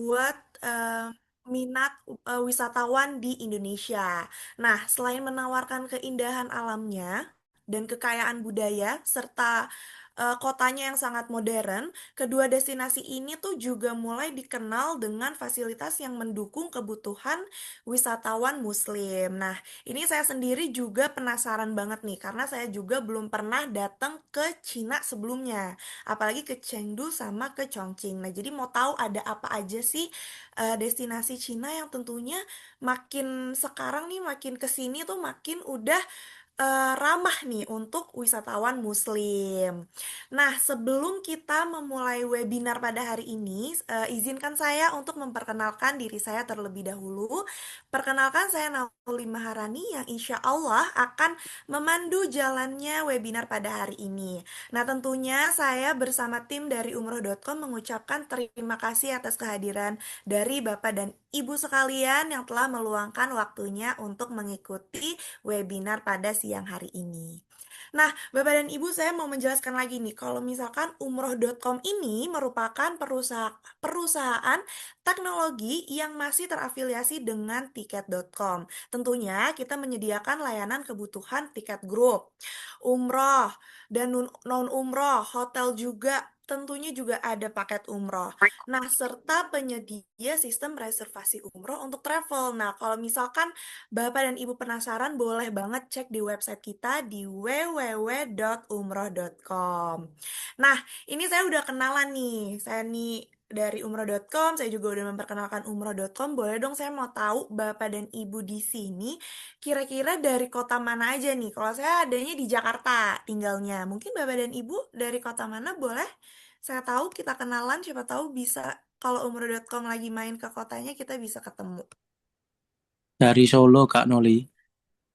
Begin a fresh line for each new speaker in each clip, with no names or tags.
buat minat wisatawan di Indonesia. Nah, selain menawarkan keindahan alamnya dan kekayaan budaya serta kotanya yang sangat modern, kedua destinasi ini tuh juga mulai dikenal dengan fasilitas yang mendukung kebutuhan wisatawan Muslim. Nah, ini saya sendiri juga penasaran banget nih, karena saya juga belum pernah datang ke Cina sebelumnya, apalagi ke Chengdu sama ke Chongqing. Nah, jadi mau tahu ada apa aja sih destinasi Cina yang tentunya makin sekarang nih, makin kesini tuh makin udah ramah nih untuk wisatawan Muslim. Nah, sebelum kita memulai webinar pada hari ini, izinkan saya untuk memperkenalkan diri saya terlebih dahulu. Perkenalkan, saya Nauli Maharani yang insya Allah akan memandu jalannya webinar pada hari ini. Nah, tentunya saya bersama tim dari umroh.com mengucapkan terima kasih atas kehadiran dari Bapak dan Ibu sekalian yang telah meluangkan waktunya untuk mengikuti webinar pada siang hari ini. Nah, Bapak dan Ibu, saya mau menjelaskan lagi nih, kalau misalkan umroh.com ini merupakan perusahaan teknologi yang masih terafiliasi dengan tiket.com. Tentunya kita menyediakan layanan kebutuhan tiket grup, umroh, dan non-umroh, hotel juga, tentunya juga ada paket umroh. Nah, serta penyedia sistem reservasi umroh untuk travel. Nah, kalau misalkan Bapak dan Ibu penasaran, boleh banget cek di website kita di www.umroh.com. Nah, ini saya udah kenalan nih. Saya nih dari umroh.com, saya juga udah memperkenalkan umroh.com. Boleh dong, saya mau tahu Bapak dan Ibu di sini kira-kira dari kota mana aja nih? Kalau saya adanya di Jakarta tinggalnya. Mungkin Bapak dan Ibu dari kota mana boleh? Saya tahu kita kenalan, siapa tahu bisa kalau umroh.com lagi main ke kotanya kita bisa ketemu.
Dari Solo, Kak Noli.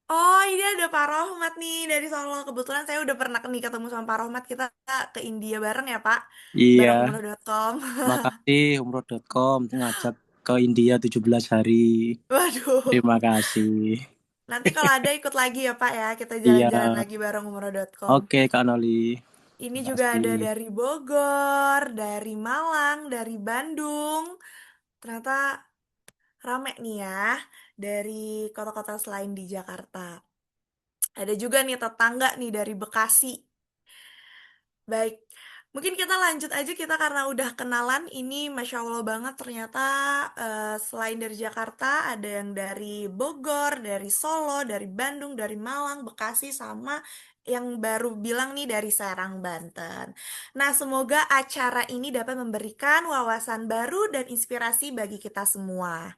Oh, ini ada Pak Rohmat nih dari Solo. Kebetulan saya udah pernah nih ketemu sama Pak Rohmat. Kita ke India bareng ya, Pak. Bareng
Iya,
umroh.com.
makasih umroh.com ngajak ke India 17 hari.
Waduh.
Terima kasih.
Nanti kalau ada ikut lagi ya, Pak ya. Kita
Iya,
jalan-jalan lagi bareng umroh.com.
oke Kak Noli.
Ini juga
Makasih.
ada dari Bogor, dari Malang, dari Bandung. Ternyata rame nih ya dari kota-kota selain di Jakarta. Ada juga nih tetangga nih dari Bekasi. Baik, mungkin kita lanjut aja kita karena udah kenalan. Ini Masya Allah banget ternyata selain dari Jakarta ada yang dari Bogor, dari Solo, dari Bandung, dari Malang, Bekasi, sama yang baru bilang nih dari Serang, Banten. Nah, semoga acara ini dapat memberikan wawasan baru dan inspirasi bagi kita semua.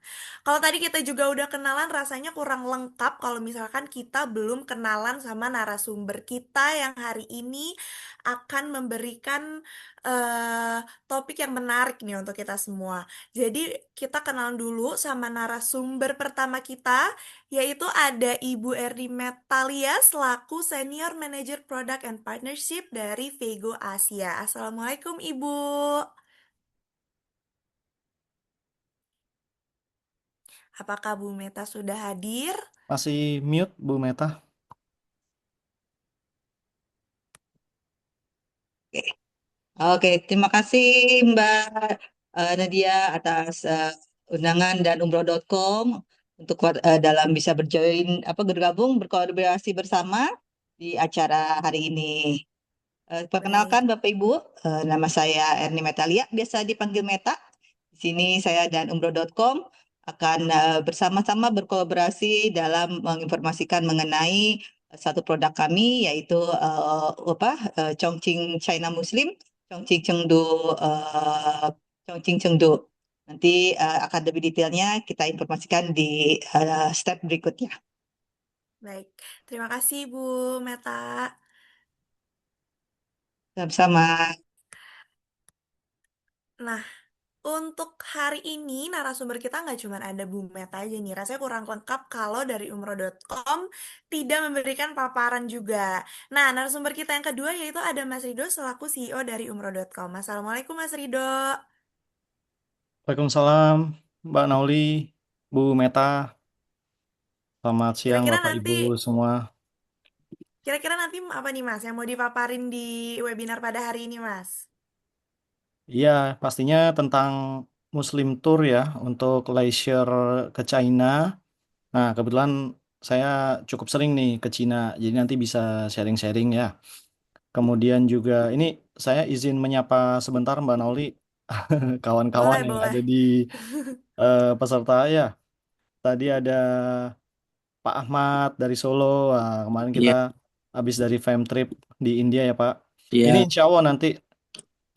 Kalau tadi kita juga udah kenalan, rasanya kurang lengkap kalau misalkan kita belum kenalan sama narasumber kita yang hari ini akan memberikan eh, topik yang menarik nih untuk kita semua. Jadi kita kenalan dulu sama narasumber pertama kita, yaitu ada Ibu Erdi Metalia selaku Senior Manager Product and Partnership dari Vego Asia. Assalamualaikum Ibu. Apakah Bu Meta sudah hadir?
Masih mute Bu Meta.
Oke, Oke, terima kasih Mbak Nadia atas undangan dan umroh.com untuk dalam bisa berjoin bergabung berkolaborasi bersama di acara hari ini.
Baik.
Perkenalkan Bapak Ibu, nama saya Erni Metalia, biasa dipanggil Meta. Di sini saya dan umroh.com akan bersama-sama berkolaborasi dalam menginformasikan mengenai satu produk kami yaitu Chongqing China Muslim, Chongqing Chengdu, Chongqing Chengdu. Nanti akan lebih detailnya kita informasikan di step berikutnya.
Baik, terima kasih Bu Meta.
Sama-sama.
Nah, untuk hari ini narasumber kita nggak cuma ada Bu Meta aja nih. Rasanya kurang lengkap kalau dari umroh.com tidak memberikan paparan juga. Nah, narasumber kita yang kedua yaitu ada Mas Rido selaku CEO dari umroh.com. Assalamualaikum Mas Rido.
Waalaikumsalam Mbak Nauli, Bu Meta. Selamat siang
Kira-kira
Bapak
nanti
Ibu semua.
kira-kira nanti apa nih Mas yang mau dipaparin di webinar pada hari ini Mas?
Iya, pastinya tentang Muslim Tour ya untuk leisure ke China. Nah, kebetulan saya cukup sering nih ke Cina, jadi nanti bisa sharing-sharing ya. Kemudian juga ini saya izin menyapa sebentar Mbak Nauli, kawan-kawan
Boleh,
yang
boleh.
ada di peserta ya. Tadi ada Pak Ahmad dari Solo. Wah, kemarin kita
Iya,
habis dari fam trip di India ya Pak. Ini
iya,
insya Allah nanti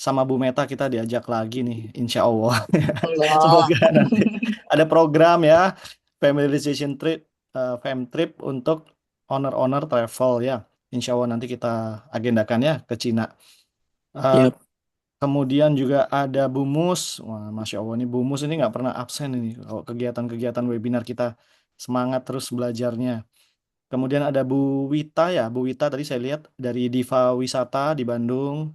sama Bu Meta kita diajak lagi nih, insya Allah.
Allah.
Semoga nanti ada program ya, familiarization trip, fam trip untuk owner-owner travel ya. Insya Allah nanti kita agendakan ya ke Cina. Eh,
iya.
Kemudian juga ada Bu Mus. Wah, Masya Allah nih Bu Mus ini nggak pernah absen ini. Kalau kegiatan-kegiatan webinar kita semangat terus belajarnya. Kemudian ada Bu Wita ya. Bu Wita tadi saya lihat dari Diva Wisata di Bandung.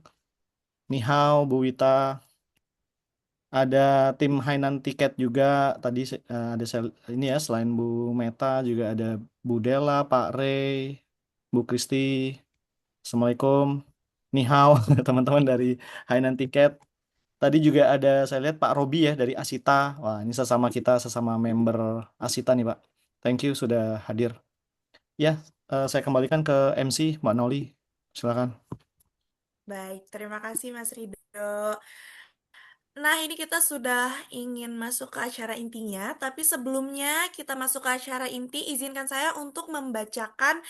Nihao Bu Wita. Ada tim Hainan Tiket juga. Tadi ini ya selain Bu Meta juga ada Bu Dela, Pak Ray, Bu Kristi. Assalamualaikum. Nihao teman-teman dari Hainan Tiket. Tadi juga ada saya lihat Pak Robi ya dari Asita. Wah, ini sesama kita, sesama member Asita nih, Pak. Thank you sudah hadir. Ya, saya kembalikan ke MC Mbak Noli. Silakan.
Baik, terima kasih Mas Rido. Nah, ini kita sudah ingin masuk ke acara intinya, tapi sebelumnya kita masuk ke acara inti, izinkan saya untuk membacakan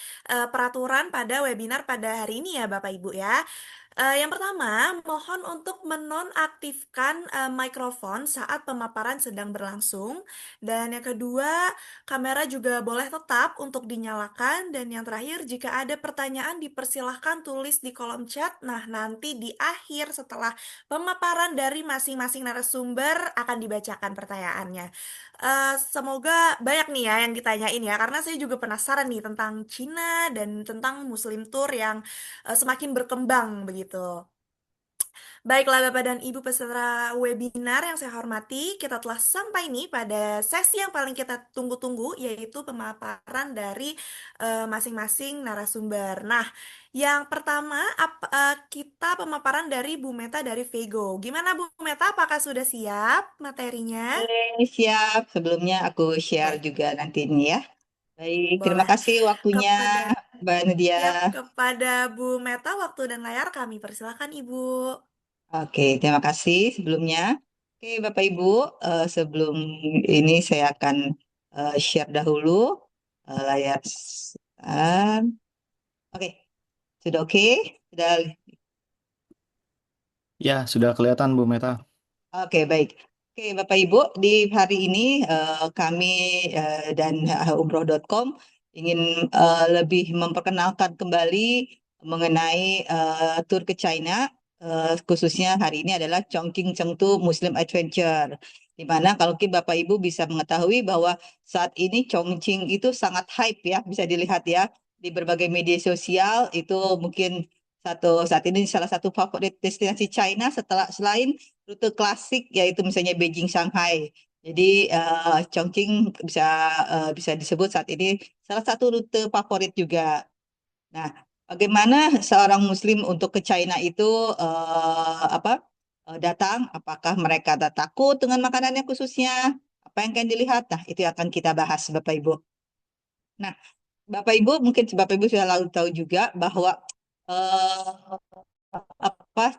peraturan pada webinar pada hari ini ya, Bapak Ibu ya. Yang pertama, mohon untuk menonaktifkan mikrofon saat pemaparan sedang berlangsung. Dan yang kedua, kamera juga boleh tetap untuk dinyalakan. Dan yang terakhir, jika ada pertanyaan dipersilahkan tulis di kolom chat. Nah, nanti di akhir setelah pemaparan dari masing-masing narasumber akan dibacakan pertanyaannya. Semoga banyak nih ya yang ditanyain ya, karena saya juga penasaran nih tentang Cina dan tentang Muslim Tour yang semakin berkembang begitu. Baiklah Bapak dan Ibu peserta webinar yang saya hormati, kita telah sampai nih pada sesi yang paling kita tunggu-tunggu, yaitu pemaparan dari masing-masing narasumber. Nah, yang pertama kita pemaparan dari Bu Meta dari Vego. Gimana Bu Meta, apakah sudah siap materinya?
Boleh, siap. Sebelumnya aku share
Baik,
juga nanti ini ya. Baik, terima
boleh.
kasih waktunya
Kepada
Mbak Nadia.
Siap, kepada Bu Meta, waktu dan layar kami persilakan Ibu.
Oke, terima kasih sebelumnya. Oke, Bapak Ibu, sebelum ini saya akan share dahulu layar. Oke, sudah oke? Sudah.
Ya, sudah kelihatan Bu Meta.
Oke, baik. Oke, Bapak Ibu, di hari ini kami dan umroh.com ingin lebih memperkenalkan kembali mengenai tur ke China, khususnya hari ini adalah Chongqing Chengtu Muslim Adventure. Di mana kalau Bapak Ibu bisa mengetahui bahwa saat ini Chongqing itu sangat hype ya, bisa dilihat ya di berbagai media sosial itu mungkin saat ini salah satu favorit destinasi China setelah selain rute klasik yaitu misalnya Beijing Shanghai. Jadi Chongqing bisa bisa disebut saat ini salah satu rute favorit juga. Nah, bagaimana seorang Muslim untuk ke China itu datang? Apakah mereka tak takut dengan makanannya khususnya? Apa yang akan dilihat? Nah, itu yang akan kita bahas, Bapak Ibu. Nah, Bapak Ibu mungkin Bapak Ibu sudah lalu tahu juga bahwa eh,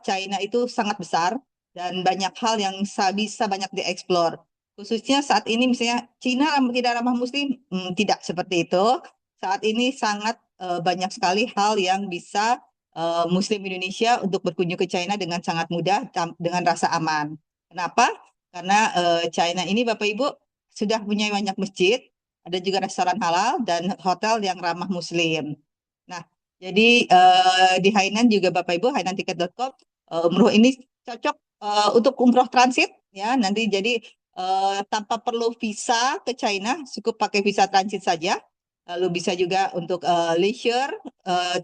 China itu sangat besar dan banyak hal yang bisa banyak dieksplor. Khususnya saat ini misalnya Cina tidak ramah Muslim, tidak seperti itu. Saat ini sangat banyak sekali hal yang bisa Muslim Indonesia untuk berkunjung ke China dengan sangat mudah dengan rasa aman. Kenapa? Karena China ini Bapak Ibu sudah punya banyak masjid, ada juga restoran halal dan hotel yang ramah Muslim. Nah, jadi di Hainan juga Bapak Ibu, hainantiket.com, umroh ini cocok untuk umroh transit ya. Nanti jadi tanpa perlu visa ke China, cukup pakai visa transit saja. Lalu bisa juga untuk leisure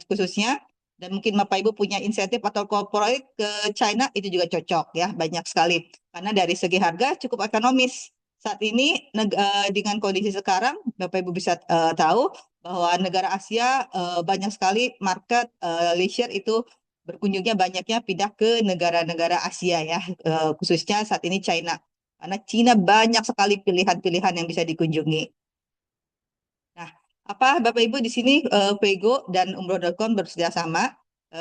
khususnya. Dan mungkin Bapak Ibu punya insentif atau corporate ke China itu juga cocok ya, banyak sekali. Karena dari segi harga cukup ekonomis. Saat ini dengan kondisi sekarang, Bapak Ibu bisa tahu bahwa negara Asia banyak sekali market leisure itu berkunjungnya banyaknya pindah ke negara-negara Asia ya, khususnya saat ini China. Karena Cina banyak sekali pilihan-pilihan yang bisa dikunjungi. Nah, Bapak Ibu di sini Vego dan umroh.com bekerja sama.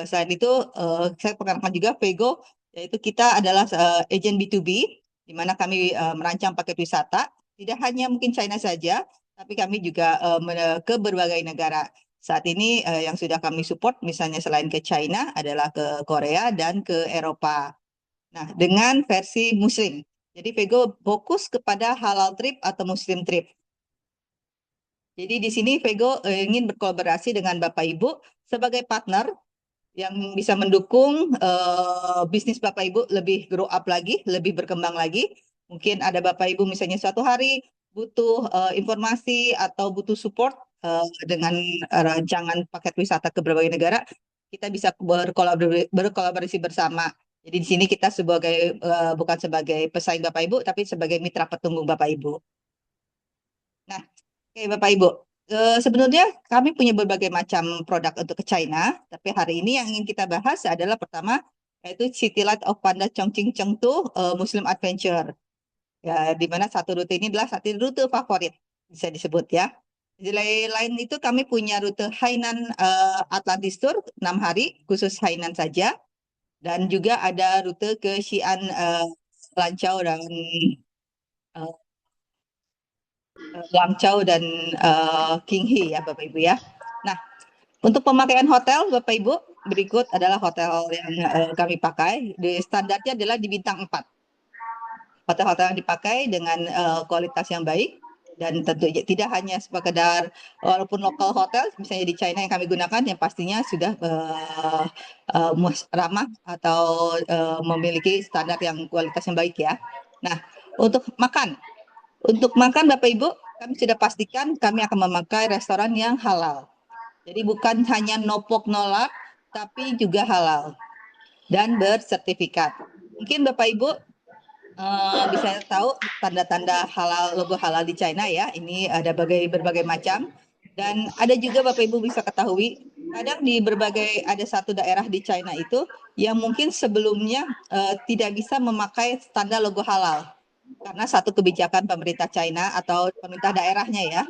Selain itu saya perkenalkan juga Vego, yaitu kita adalah agen B2B, di mana kami merancang paket wisata. Tidak hanya mungkin China saja, tapi kami juga ke berbagai negara. Saat ini yang sudah kami support, misalnya selain ke China, adalah ke Korea dan ke Eropa. Nah, dengan versi Muslim. Jadi Vego fokus kepada halal trip atau Muslim trip. Jadi di sini Vego ingin berkolaborasi dengan Bapak Ibu sebagai partner yang bisa mendukung bisnis Bapak Ibu lebih grow up lagi, lebih berkembang lagi. Mungkin ada Bapak Ibu misalnya suatu hari butuh informasi atau butuh support dengan rancangan paket wisata ke berbagai negara, kita bisa berkolaborasi bersama. Jadi di sini kita sebagai bukan sebagai pesaing Bapak Ibu, tapi sebagai mitra petunggung Bapak Ibu. Nah, oke Bapak Ibu, sebenarnya kami punya berbagai macam produk untuk ke China, tapi hari ini yang ingin kita bahas adalah pertama, yaitu City Light of Panda Chongqing Chengdu Muslim Adventure. Ya, di mana satu rute ini adalah satu rute favorit, bisa disebut ya. Di lain itu kami punya rute Hainan Atlantis Tour 6 hari, khusus Hainan saja. Dan juga ada rute ke Xi'an Lanzhou dan Guangzhou dan Qinghe ya Bapak Ibu ya. Nah, untuk pemakaian hotel Bapak Ibu, berikut adalah hotel yang kami pakai. Standarnya adalah di bintang 4. Hotel-hotel yang dipakai dengan kualitas yang baik dan tentu tidak hanya sekedar walaupun lokal hotel misalnya di China yang kami gunakan yang pastinya sudah ramah atau memiliki standar yang kualitas yang baik ya. Nah, untuk makan Bapak Ibu, kami sudah pastikan kami akan memakai restoran yang halal. Jadi bukan hanya no pork no lard, tapi juga halal dan bersertifikat. Mungkin Bapak Ibu bisa tahu tanda-tanda halal, logo halal di China ya. Ini ada berbagai macam. Dan ada juga Bapak Ibu bisa ketahui, kadang di ada satu daerah di China itu yang mungkin sebelumnya tidak bisa memakai standar logo halal karena satu kebijakan pemerintah China atau pemerintah daerahnya ya.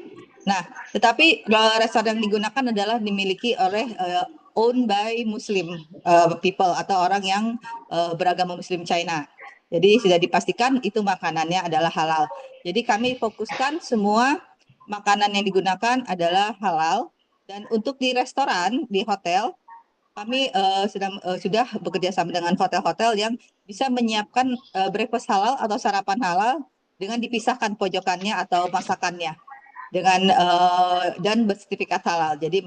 Nah, tetapi restoran yang digunakan adalah dimiliki oleh owned by Muslim people atau orang yang beragama Muslim China. Jadi sudah dipastikan itu makanannya adalah halal. Jadi kami fokuskan semua makanan yang digunakan adalah halal. Dan untuk di restoran, di hotel, kami sudah bekerja sama dengan hotel-hotel yang bisa menyiapkan breakfast halal atau sarapan halal dengan dipisahkan pojokannya atau masakannya dengan dan bersertifikat halal. Jadi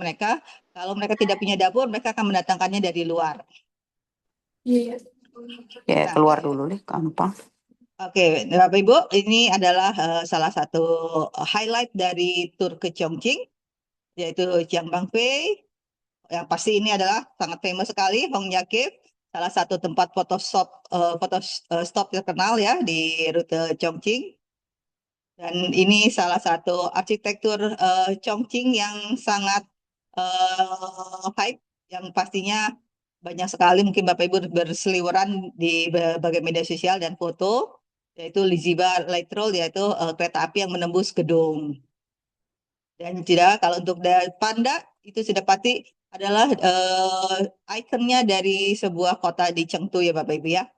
kalau mereka tidak punya dapur, mereka akan mendatangkannya dari luar.
Iya.
Ya,
Nah,
keluar dulu deh, gampang.
Oke, Bapak Ibu, ini adalah salah satu highlight dari tur ke Chongqing, yaitu Jiangbang Fei. Yang pasti ini adalah sangat famous sekali, Hongya Cave, salah satu tempat foto stop terkenal ya di rute Chongqing. Dan ini salah satu arsitektur Chongqing yang sangat hype, yang pastinya banyak sekali mungkin Bapak Ibu berseliweran di berbagai media sosial dan foto, yaitu Liziba Light Rail, yaitu kereta api yang menembus gedung. Dan tidak, kalau untuk Panda itu sudah pasti adalah ikonnya dari sebuah kota di Chengdu ya Bapak Ibu ya.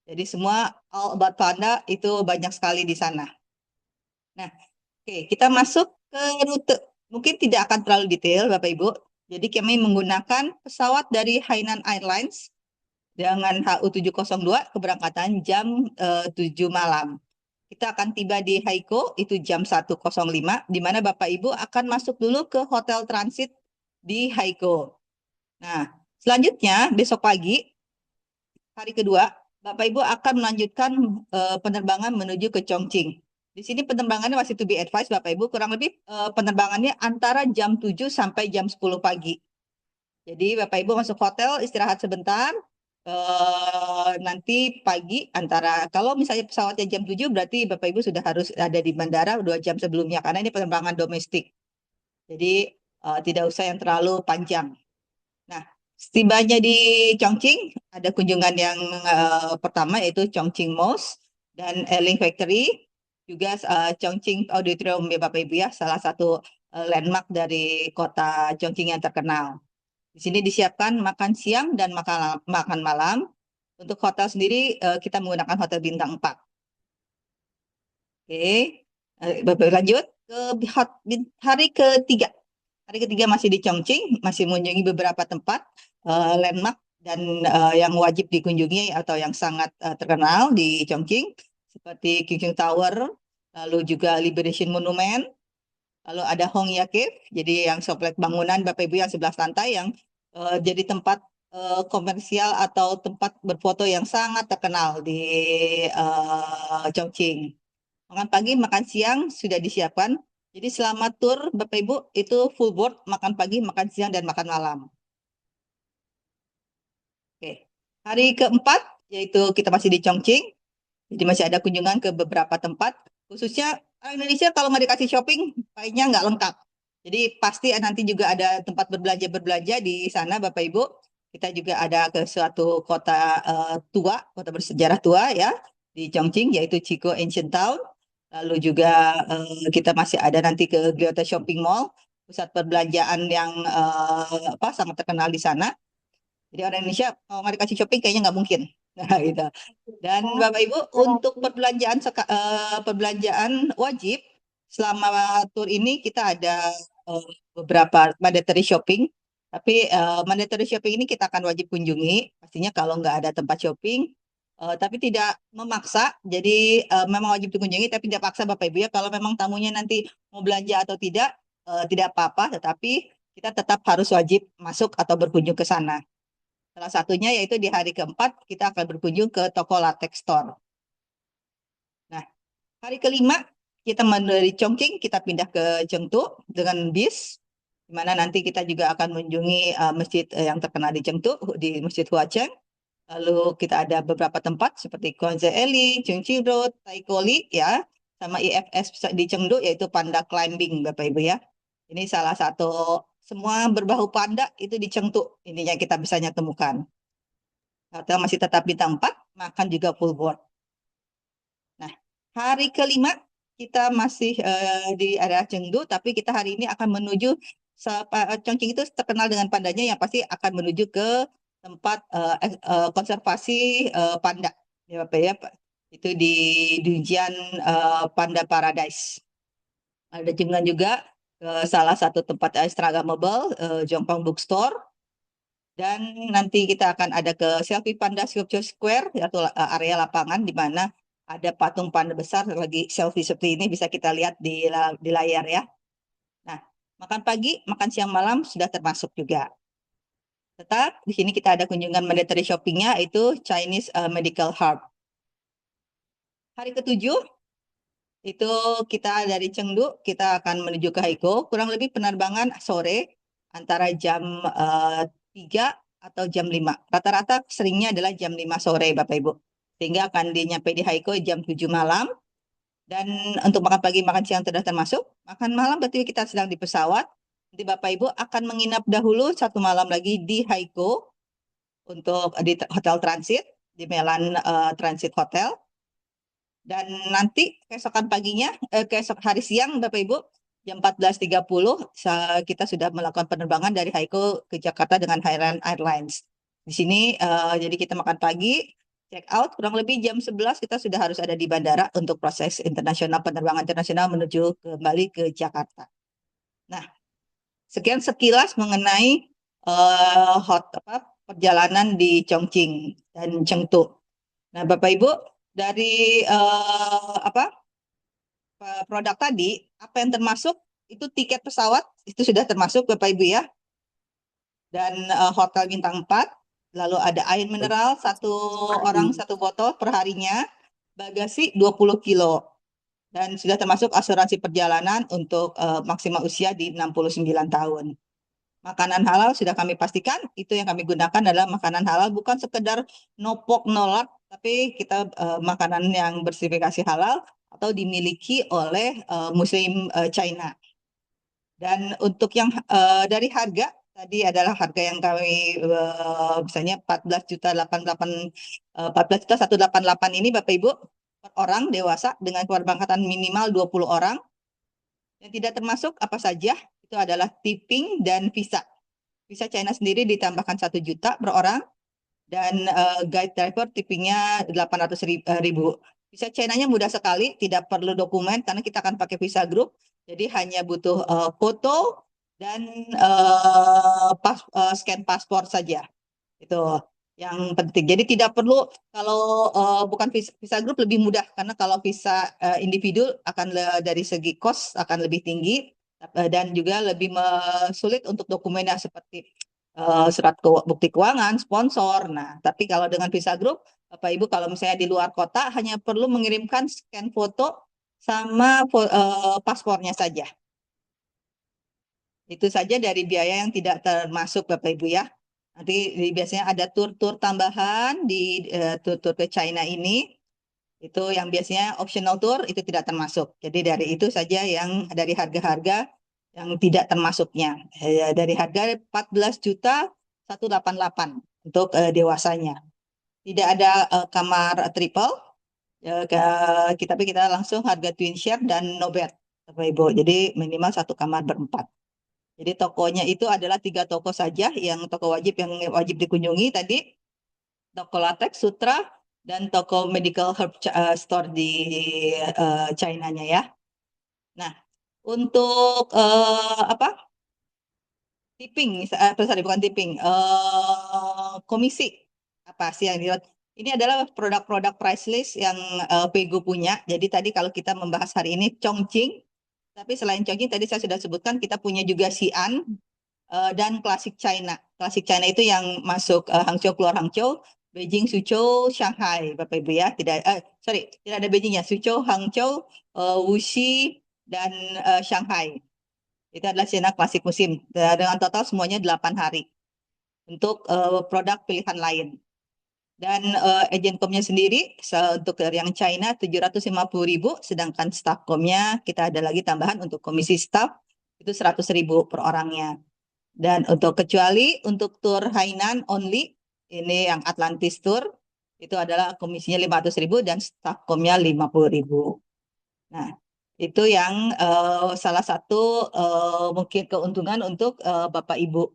Jadi semua all about Panda itu banyak sekali di sana. Nah, oke, kita masuk ke rute. Mungkin tidak akan terlalu detail Bapak Ibu. Jadi kami menggunakan pesawat dari Hainan Airlines dengan HU702 keberangkatan jam 7 malam. Kita akan tiba di Haikou itu jam 1.05, di mana Bapak Ibu akan masuk dulu ke hotel transit di Haikou. Nah, selanjutnya besok pagi, hari kedua, Bapak Ibu akan melanjutkan penerbangan menuju ke Chongqing. Di sini penerbangannya masih to be advised Bapak Ibu, kurang lebih penerbangannya antara jam 7 sampai jam 10 pagi. Jadi Bapak Ibu masuk hotel, istirahat sebentar, nanti pagi kalau misalnya pesawatnya jam 7 berarti Bapak Ibu sudah harus ada di bandara 2 jam sebelumnya karena ini penerbangan domestik. Jadi tidak usah yang terlalu panjang. Nah, setibanya di Chongqing ada kunjungan yang pertama yaitu Chongqing Mosque. dan Erling Factory, juga Chongqing Auditorium ya Bapak Ibu ya, salah satu landmark dari kota Chongqing yang terkenal. Di sini disiapkan makan siang dan makan malam. Untuk hotel sendiri kita menggunakan hotel bintang 4. Oke, Bapak lanjut ke hari ketiga. Hari ketiga masih di Chongqing, masih mengunjungi beberapa tempat landmark dan yang wajib dikunjungi atau yang sangat terkenal di Chongqing, seperti Qingqing Tower, lalu juga Liberation Monument, lalu ada Hongya Cave, jadi yang komplek bangunan Bapak Ibu yang 11 lantai yang jadi tempat komersial atau tempat berfoto yang sangat terkenal di Chongqing. Makan pagi, makan siang sudah disiapkan. Jadi selama tur Bapak Ibu itu full board, makan pagi, makan siang, dan makan malam. Oke. Hari keempat, yaitu kita masih di Chongqing. Jadi masih ada kunjungan ke beberapa tempat. Khususnya orang Indonesia kalau nggak dikasih shopping, kayaknya nggak lengkap. Jadi pasti nanti juga ada tempat berbelanja di sana Bapak Ibu. Kita juga ada ke suatu kota tua, kota bersejarah tua ya, di Chongqing, yaitu Chico Ancient Town. Lalu juga kita masih ada nanti ke Gyoto Shopping Mall, pusat perbelanjaan yang sangat terkenal di sana. Jadi orang Indonesia kalau nggak dikasih shopping kayaknya nggak mungkin. Nah, gitu. Dan Bapak Ibu untuk perbelanjaan wajib selama tur ini kita ada beberapa mandatory shopping. Tapi mandatory shopping ini kita akan wajib kunjungi. Pastinya kalau nggak ada tempat shopping, tapi tidak memaksa. Jadi memang wajib dikunjungi, tapi tidak paksa Bapak Ibu ya. Kalau memang tamunya nanti mau belanja atau tidak apa-apa. Tetapi kita tetap harus wajib masuk atau berkunjung ke sana. Salah satunya yaitu di hari keempat kita akan berkunjung ke toko latex store. Nah, hari kelima kita dari Chongqing kita pindah ke Chengdu dengan bis, di mana nanti kita juga akan mengunjungi masjid yang terkenal di Chengdu, di Masjid Huacheng. Lalu kita ada beberapa tempat seperti Quanzhou Alley, Chongqing Road, Taiko Li ya, sama IFS di Chengdu yaitu Panda Climbing Bapak Ibu ya. Ini salah satu semua berbahu panda itu di Chengdu intinya kita bisa temukan. Hotel masih tetap bintang 4, makan juga full board. Nah, hari kelima kita masih di area Chengdu, tapi kita hari ini akan menuju Chongqing itu terkenal dengan pandanya yang pasti akan menuju ke tempat konservasi panda ya Bapak ya, itu di Dungeon Panda Paradise. Ada juga salah satu tempat Instagramable, Jompang Bookstore. Dan nanti kita akan ada ke Selfie Panda Sculpture Square, atau area lapangan di mana ada patung panda besar lagi selfie seperti ini, bisa kita lihat di layar ya. Nah, makan pagi, makan siang, malam sudah termasuk juga. Tetap di sini kita ada kunjungan mandatory shoppingnya, itu Chinese Medical Hub. Hari ketujuh, itu kita dari Chengdu, kita akan menuju ke Haikou, kurang lebih penerbangan sore antara jam 3 atau jam 5. Rata-rata seringnya adalah jam 5 sore Bapak Ibu. Sehingga akan nyampe di Haikou jam 7 malam. Dan untuk makan pagi, makan siang sudah termasuk. Makan malam berarti kita sedang di pesawat. Nanti Bapak Ibu akan menginap dahulu 1 malam lagi di Haikou untuk di hotel transit, di Melan Transit Hotel. Dan nanti keesokan paginya, keesok hari siang Bapak Ibu, jam 14.30 kita sudah melakukan penerbangan dari Haikou ke Jakarta dengan Hainan Airlines. Di sini jadi kita makan pagi, check out kurang lebih jam 11 kita sudah harus ada di bandara untuk proses penerbangan internasional menuju kembali ke Jakarta. Nah, sekian sekilas mengenai perjalanan di Chongqing dan Chengdu. Nah, Bapak Ibu dari produk tadi, apa yang termasuk itu tiket pesawat itu sudah termasuk Bapak Ibu ya. Dan hotel bintang 4, lalu ada air mineral satu orang 1 botol per harinya, bagasi 20 kilo. Dan sudah termasuk asuransi perjalanan untuk maksimal usia di 69 tahun. Makanan halal sudah kami pastikan, itu yang kami gunakan adalah makanan halal, bukan sekedar no pork, no lard, tapi kita makanan yang bersertifikasi halal atau dimiliki oleh Muslim China. Dan untuk yang dari harga, tadi adalah harga yang kami misalnya 14.188 ini Bapak Ibu, per orang dewasa dengan keberangkatan minimal 20 orang. Yang tidak termasuk apa saja itu adalah tipping dan visa. Visa China sendiri ditambahkan 1 juta per orang dan guide driver tippingnya 800.000. Visa China-nya mudah sekali, tidak perlu dokumen karena kita akan pakai visa grup. Jadi hanya butuh foto dan scan paspor saja. Itu yang penting. Jadi tidak perlu, kalau bukan visa grup lebih mudah karena kalau visa individu akan dari segi cost akan lebih tinggi dan juga lebih sulit untuk dokumennya seperti surat bukti keuangan, sponsor. Nah, tapi kalau dengan visa grup, Bapak Ibu kalau misalnya di luar kota hanya perlu mengirimkan scan foto sama paspornya saja. Itu saja dari biaya yang tidak termasuk Bapak Ibu ya. Nanti biasanya ada tur-tur tambahan di tur-tur ke China ini. Itu yang biasanya optional tour itu tidak termasuk. Jadi dari itu saja yang dari harga-harga yang tidak termasuknya. Dari harga 14.188 untuk dewasanya. Tidak ada kamar triple. Tapi kita langsung harga twin share dan no bed Bapak Ibu. Jadi minimal 1 kamar berempat. Jadi tokonya itu adalah 3 toko saja yang toko wajib yang wajib dikunjungi tadi. Toko latex, sutra, dan toko medical herb store di China-nya ya. Nah, untuk tipping, sorry bukan tipping, komisi apa sih yang dilihat? Ini adalah produk-produk price list yang Pego punya. Jadi tadi kalau kita membahas hari ini Chongqing, tapi selain Chongqing tadi saya sudah sebutkan kita punya juga Xi'an dan Klasik China. Klasik China itu yang masuk Hangzhou keluar Hangzhou, Beijing, Suzhou, Shanghai, Bapak Ibu ya. Tidak ada Beijingnya, Suzhou, Hangzhou, Wuxi dan Shanghai. Itu adalah China klasik musim dengan total semuanya 8 hari untuk produk pilihan lain. Dan agenkomnya sendiri untuk yang China 750.000, sedangkan staffcomnya kita ada lagi tambahan untuk komisi staff itu 100.000 per orangnya. Dan untuk kecuali untuk tour Hainan only, ini yang Atlantis Tour, itu adalah komisinya 500.000 dan staffcomnya 50.000. Nah, itu yang salah satu mungkin keuntungan untuk Bapak Ibu.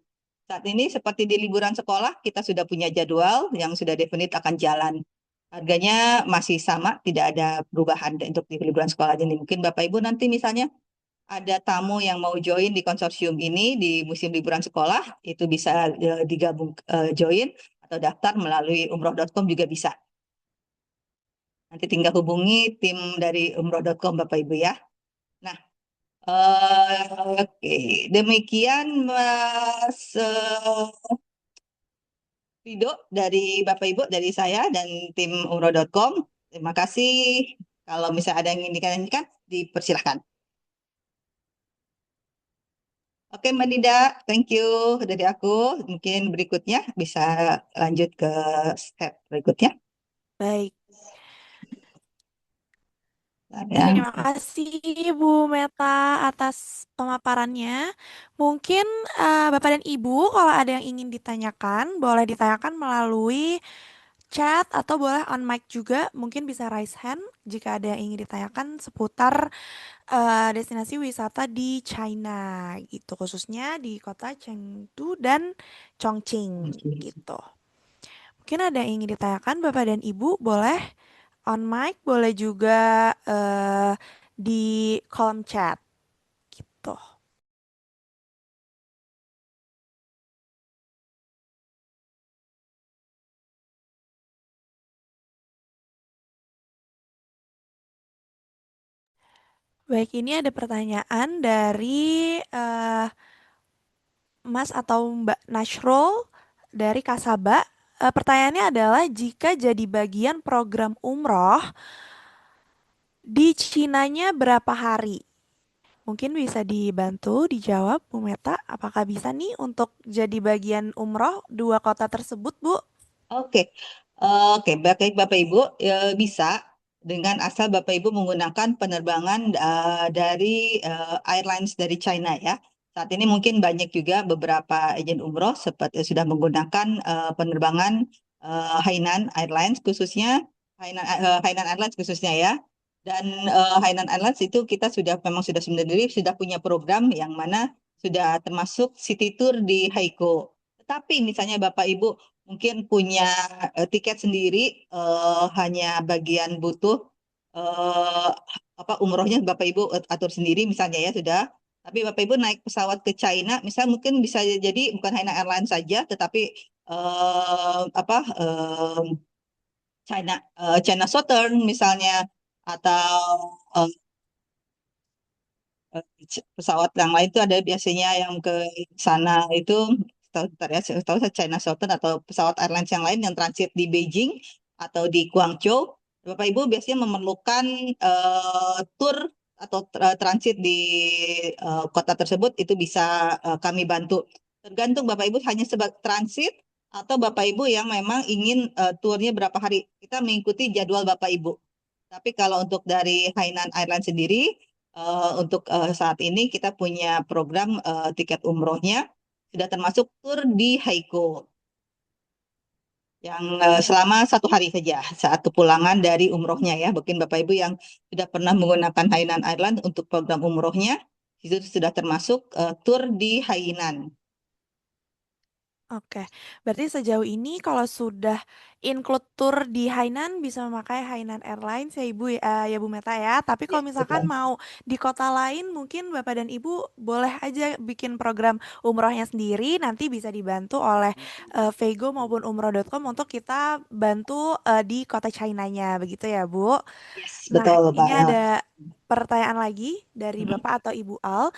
Saat ini seperti di liburan sekolah, kita sudah punya jadwal yang sudah definit akan jalan. Harganya masih sama, tidak ada perubahan untuk di liburan sekolah ini. Mungkin Bapak Ibu nanti misalnya ada tamu yang mau join di konsorsium ini di musim liburan sekolah, itu bisa digabung join atau daftar melalui umroh.com juga bisa. Nanti tinggal hubungi tim dari umroh.com Bapak Ibu ya. Nah, oke. Demikian Mas Rido dari Bapak Ibu, dari saya dan tim umroh.com. Terima kasih. Kalau misalnya ada yang ingin ditanyakan, dipersilahkan. Oke, Mbak Nida, thank you dari aku. Mungkin berikutnya bisa lanjut ke step berikutnya.
Baik.
Ya.
Terima kasih Bu Meta atas pemaparannya. Mungkin Bapak dan Ibu kalau ada yang ingin ditanyakan, boleh ditanyakan melalui chat atau boleh on mic juga. Mungkin bisa raise hand jika ada yang ingin ditanyakan seputar destinasi wisata di China gitu, khususnya di kota Chengdu dan Chongqing gitu. Mungkin ada yang ingin ditanyakan Bapak dan Ibu, boleh on mic, boleh juga di kolom chat gitu. Baik, ini ada pertanyaan dari Mas atau Mbak Nasrul dari Kasaba. Pertanyaannya adalah jika jadi bagian program umroh di Cinanya berapa hari? Mungkin bisa dibantu dijawab Bu Meta, apakah bisa nih untuk jadi bagian umroh 2 kota tersebut, Bu?
Oke, baik Bapak Ibu bisa dengan asal Bapak Ibu menggunakan penerbangan dari airlines dari China ya. Saat ini mungkin banyak juga beberapa agen umroh seperti sudah menggunakan penerbangan Hainan Airlines khususnya Hainan Airlines khususnya ya. Dan Hainan Airlines itu kita memang sudah sendiri sudah punya program yang mana sudah termasuk city tour di Haikou. Tetapi misalnya Bapak Ibu mungkin punya tiket sendiri, hanya bagian butuh eh, umrohnya Bapak Ibu atur sendiri misalnya ya sudah. Tapi Bapak Ibu naik pesawat ke China, misal mungkin bisa jadi bukan Hainan Airlines saja, tetapi eh, apa China Southern misalnya, atau eh, pesawat yang lain itu ada biasanya yang ke sana itu, tahu saya China Southern atau pesawat airlines yang lain yang transit di Beijing atau di Guangzhou. Bapak Ibu biasanya memerlukan tour atau transit di kota tersebut, itu bisa kami bantu. Tergantung Bapak Ibu hanya sebagai transit atau Bapak Ibu yang memang ingin turnya berapa hari. Kita mengikuti jadwal Bapak Ibu. Tapi kalau untuk dari Hainan Airlines sendiri, untuk saat ini kita punya program tiket umrohnya sudah termasuk tur di Haikou yang selama 1 hari saja saat kepulangan dari umrohnya ya. Mungkin Bapak Ibu yang sudah pernah menggunakan Hainan Airlines untuk program umrohnya, itu sudah termasuk tur di Hainan.
Oke, berarti sejauh ini kalau sudah include tour di Hainan bisa memakai Hainan Airlines ya Ibu ya Bu Meta ya. Tapi
Ya,
kalau misalkan
betul.
mau di kota lain mungkin Bapak dan Ibu boleh aja bikin program umrohnya sendiri, nanti bisa dibantu oleh Vego maupun umroh.com untuk kita bantu di kota China-nya begitu ya Bu.
Yes,
Nah,
betul Pak.
ini ada pertanyaan lagi dari Bapak atau Ibu Al.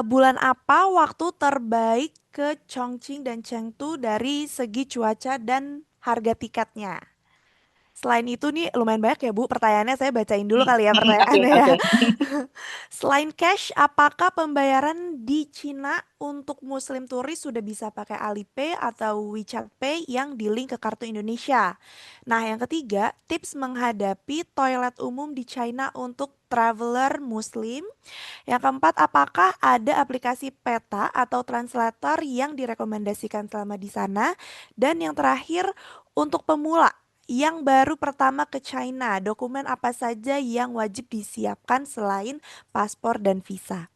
Bulan apa waktu terbaik ke Chongqing dan Chengdu dari segi cuaca dan harga tiketnya? Selain itu nih lumayan banyak ya Bu pertanyaannya, saya bacain dulu kali ya
Oke,
pertanyaannya ya.
oke.
Selain cash, apakah pembayaran di Cina untuk muslim turis sudah bisa pakai Alipay atau WeChat Pay yang di-link ke kartu Indonesia? Nah, yang ketiga, tips menghadapi toilet umum di China untuk traveler muslim. Yang keempat, apakah ada aplikasi peta atau translator yang direkomendasikan selama di sana? Dan yang terakhir, untuk pemula yang baru pertama ke China, dokumen apa saja yang wajib disiapkan selain paspor dan visa?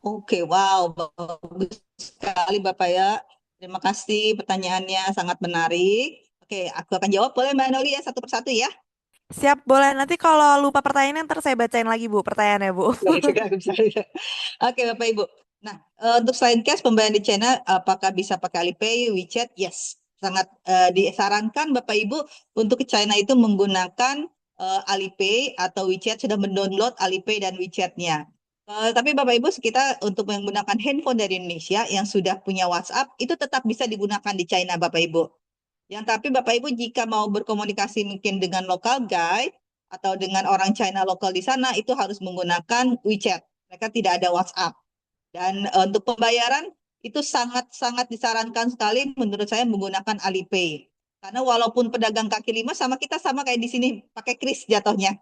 Oke, wow, bagus sekali Bapak ya. Terima kasih, pertanyaannya sangat menarik. Oke, aku akan jawab, boleh Mbak Noli ya, satu persatu ya.
Siap, boleh. Nanti kalau lupa pertanyaannya ntar saya bacain lagi Bu pertanyaannya Bu.
Oke, sudah, bisa. Oke, Bapak Ibu. Nah, untuk selain cash, pembayaran di China, apakah bisa pakai Alipay, WeChat? Yes, sangat disarankan Bapak Ibu untuk ke China itu menggunakan Alipay atau WeChat, sudah mendownload Alipay dan WeChat-nya. Tapi Bapak Ibu, kita untuk menggunakan handphone dari Indonesia yang sudah punya WhatsApp, itu tetap bisa digunakan di China, Bapak Ibu. Yang tapi Bapak Ibu jika mau berkomunikasi mungkin dengan local guide atau dengan orang China lokal di sana, itu harus menggunakan WeChat. Mereka tidak ada WhatsApp. Dan untuk pembayaran itu sangat-sangat disarankan sekali menurut saya menggunakan Alipay. Karena walaupun pedagang kaki lima sama kita sama kayak di sini pakai kris jatuhnya.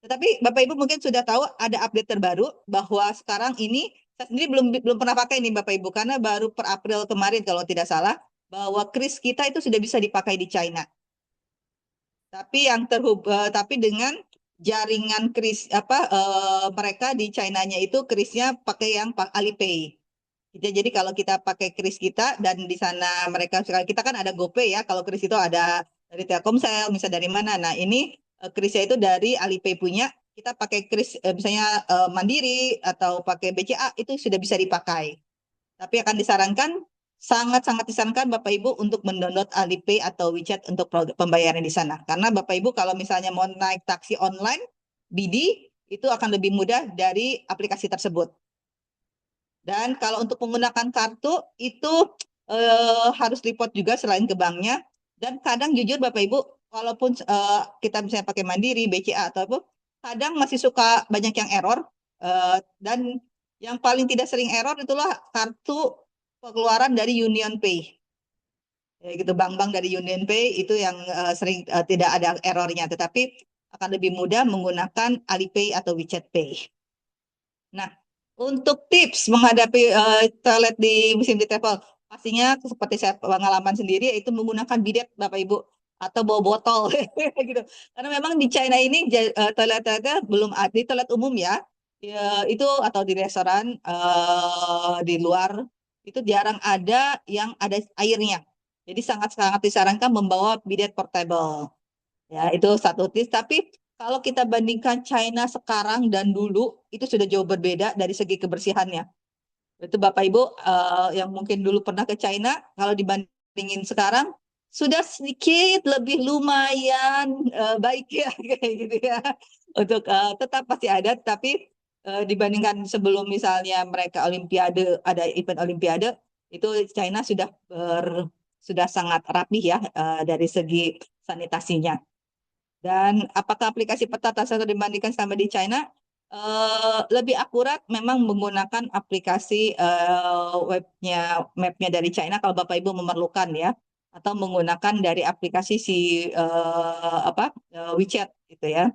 Tetapi Bapak Ibu mungkin sudah tahu ada update terbaru bahwa sekarang ini saya sendiri belum belum pernah pakai nih Bapak Ibu karena baru per April kemarin kalau tidak salah bahwa kris kita itu sudah bisa dipakai di China. Tapi dengan jaringan kris mereka di China-nya itu krisnya pakai yang Alipay. Jadi kalau kita pakai kris kita dan di sana mereka kita kan ada GoPay ya, kalau kris itu ada dari Telkomsel, misalnya dari mana. Nah, ini krisnya itu dari Alipay punya. Kita pakai kris misalnya Mandiri atau pakai BCA itu sudah bisa dipakai. Tapi akan disarankan, sangat-sangat disarankan Bapak Ibu untuk mendownload Alipay atau WeChat untuk pembayaran di sana. Karena Bapak Ibu kalau misalnya mau naik taksi online, BD, itu akan lebih mudah dari aplikasi tersebut. Dan kalau untuk menggunakan kartu, itu harus report juga selain ke banknya. Dan kadang jujur Bapak Ibu, walaupun kita misalnya pakai Mandiri, BCA, atau apa, kadang masih suka banyak yang error. Dan yang paling tidak sering error itulah kartu pengeluaran dari Union Pay. Ya, gitu, bank-bank dari Union Pay itu yang sering tidak ada errornya, tetapi akan lebih mudah menggunakan Alipay atau WeChat Pay. Nah, untuk tips menghadapi toilet di musim di travel, pastinya seperti saya pengalaman sendiri, yaitu menggunakan bidet, Bapak Ibu. atau bawa botol gitu. Karena memang di China ini toilet-toiletnya belum ada di toilet umum ya, itu atau di restoran di luar itu jarang ada yang ada airnya. Jadi sangat-sangat disarankan membawa bidet portable. Ya, itu satu tips. Tapi kalau kita bandingkan China sekarang dan dulu, itu sudah jauh berbeda dari segi kebersihannya. Itu Bapak Ibu yang mungkin dulu pernah ke China, kalau dibandingin sekarang sudah sedikit lebih lumayan baik ya kayak gitu ya. Untuk tetap pasti ada, tapi dibandingkan sebelum misalnya mereka Olimpiade ada event Olimpiade itu China sudah sangat rapih ya dari segi sanitasinya. Dan apakah aplikasi peta tersebut dibandingkan sama di China? Lebih akurat memang menggunakan aplikasi mapnya dari China kalau Bapak Ibu memerlukan ya, atau menggunakan dari aplikasi WeChat gitu ya.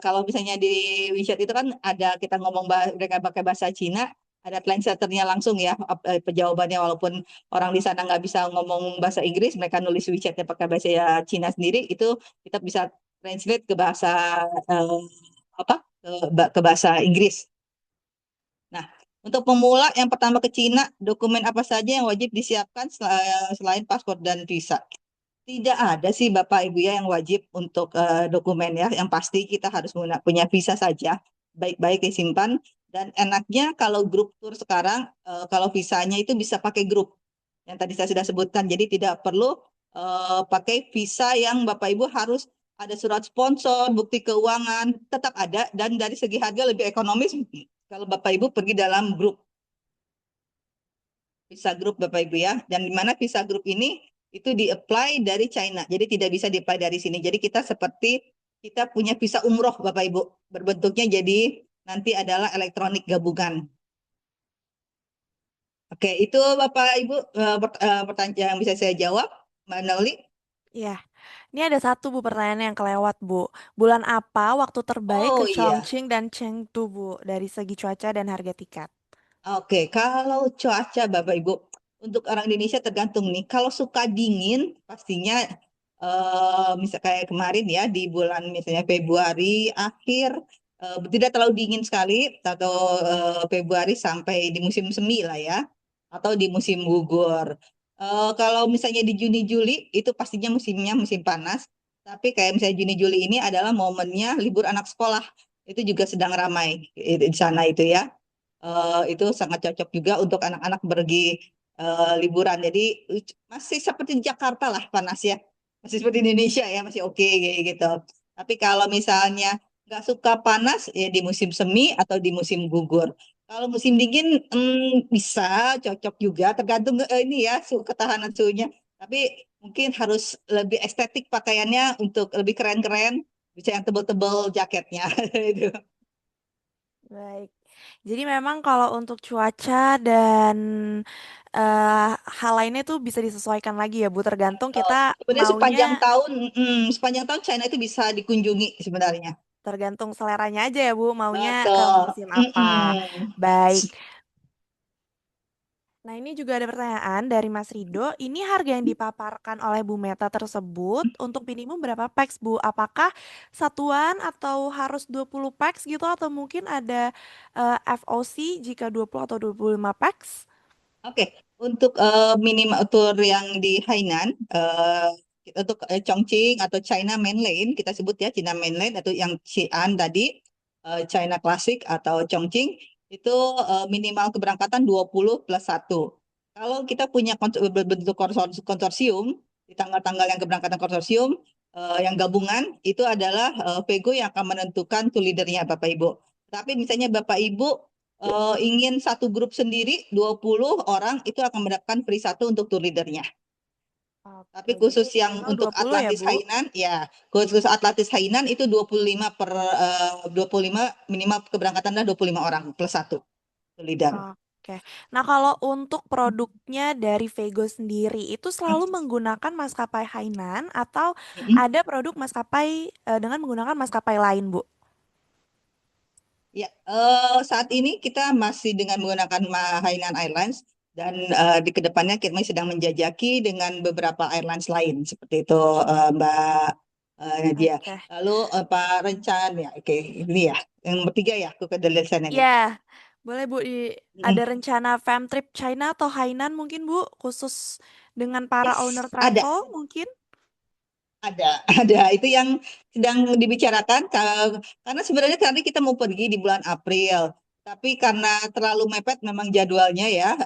Kalau misalnya di WeChat itu kan ada kita ngomong mereka pakai bahasa Cina, ada translatornya langsung ya jawabannya, walaupun orang di sana nggak bisa ngomong bahasa Inggris, mereka nulis WeChatnya pakai bahasa Cina sendiri, itu kita bisa translate ke bahasa eh, ke bahasa Inggris. Nah, untuk pemula yang pertama ke Cina, dokumen apa saja yang wajib disiapkan selain paspor dan visa? Tidak ada sih Bapak Ibu ya yang wajib untuk dokumen ya. Yang pasti kita harus punya visa saja. Baik-baik disimpan. Dan enaknya kalau grup tour sekarang, kalau visanya itu bisa pakai grup. Yang tadi saya sudah sebutkan. Jadi tidak perlu pakai visa yang Bapak Ibu harus ada surat sponsor, bukti keuangan, tetap ada. Dan dari segi harga lebih ekonomis kalau Bapak Ibu pergi dalam grup. Visa grup Bapak Ibu ya. Dan di mana visa grup ini itu di-apply dari China. Jadi tidak bisa di-apply dari sini. Jadi kita seperti kita punya visa umroh Bapak Ibu. Berbentuknya jadi nanti adalah elektronik gabungan. Oke, itu Bapak Ibu pertanyaan yang bisa saya jawab, Mbak Nauli.
Iya. Ini ada satu Bu pertanyaan yang kelewat Bu. Bulan apa waktu terbaik ke
Oh iya.
Chongqing dan Chengdu Bu dari segi cuaca dan harga tiket?
Oke, kalau cuaca Bapak Ibu, untuk orang Indonesia tergantung nih. Kalau suka dingin, pastinya misal kayak kemarin ya di bulan misalnya Februari akhir, tidak terlalu dingin sekali, atau Februari sampai di musim semi lah ya, atau di musim gugur. Kalau misalnya di Juni Juli itu pastinya musimnya musim panas. Tapi kayak misalnya Juni Juli ini adalah momennya libur anak sekolah. Itu juga sedang ramai di sana itu ya. Itu sangat cocok juga untuk anak-anak pergi liburan. Jadi masih seperti di Jakarta lah panas ya, masih seperti Indonesia ya, masih oke kayak gitu. Tapi kalau misalnya nggak suka panas ya di musim semi atau di musim gugur. Kalau musim dingin bisa cocok juga, tergantung ini ya ketahanan suhunya. Tapi mungkin harus lebih estetik pakaiannya untuk lebih keren-keren, bisa yang tebel-tebel jaketnya. Itu.
Baik. Jadi memang kalau untuk cuaca dan hal lainnya tuh bisa disesuaikan lagi ya Bu, tergantung kita
Sebenarnya
maunya,
sepanjang tahun China itu bisa dikunjungi sebenarnya.
tergantung seleranya aja ya Bu, maunya ke
Betul.
musim apa.
Mm-mm.
Baik. Nah, ini juga ada pertanyaan dari Mas Rido. Ini harga yang dipaparkan oleh Bu Meta tersebut untuk minimum berapa packs, Bu? Apakah satuan atau harus 20 packs gitu atau mungkin ada FOC jika 20 atau 25 packs?
Oke, untuk minimal tour yang di Hainan, untuk Chongqing atau China Mainland, kita sebut ya China Mainland atau yang Xi'an tadi, China Classic atau Chongqing, itu minimal keberangkatan 20 plus 1. Kalau kita punya bentuk konsorsium, di tanggal-tanggal yang keberangkatan konsorsium, yang gabungan, itu adalah Vego yang akan menentukan tour leadernya Bapak Ibu. Tapi misalnya Bapak Ibu ingin satu grup sendiri 20 orang itu akan mendapatkan free satu untuk tour leadernya. Tapi
Oke, jadi
khusus yang
total
untuk
20 ya,
Atlantis
Bu?
Hainan ya, khusus Atlantis Hainan itu 25 25 minimal keberangkatan adalah 25 orang plus satu tour leader.
Oke. Nah, kalau untuk produknya dari Vego sendiri itu selalu menggunakan maskapai Hainan atau
Mm-mm.
ada produk maskapai dengan menggunakan maskapai lain, Bu?
Ya, saat ini kita masih dengan menggunakan Hainan Airlines dan di kedepannya kami sedang menjajaki dengan beberapa airlines lain seperti itu, Mbak Nadia.
Oke.
Lalu apa rencana ya? Oke, ini ya yang nomor 3 ya, aku ke sana nih.
Ya, boleh Bu, ada
Mm,
rencana fam trip China atau Hainan mungkin Bu, khusus dengan para owner
Yes, ada.
travel mungkin?
Ada. Itu yang sedang dibicarakan karena sebenarnya tadi kita mau pergi di bulan April, tapi karena terlalu mepet memang jadwalnya ya,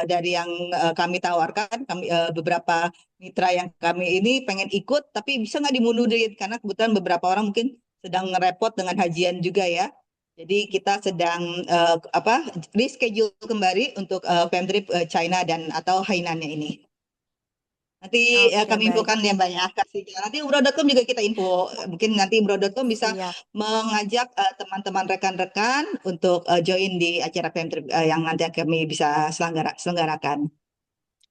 dari yang kami tawarkan, beberapa mitra yang kami ini pengen ikut, tapi bisa nggak dimundurin karena kebetulan beberapa orang mungkin sedang ngerepot dengan hajian juga ya. Jadi kita sedang reschedule kembali untuk fam trip China dan atau Hainannya ini. Nanti
Oke,
kami
baik.
infokan ya Mbak ya. Kasih. Nanti umroh.com juga kita info. Mungkin nanti umroh.com bisa
Siap.
mengajak teman-teman rekan-rekan untuk join di acara Pemtrip yang nanti kami bisa selenggarakan.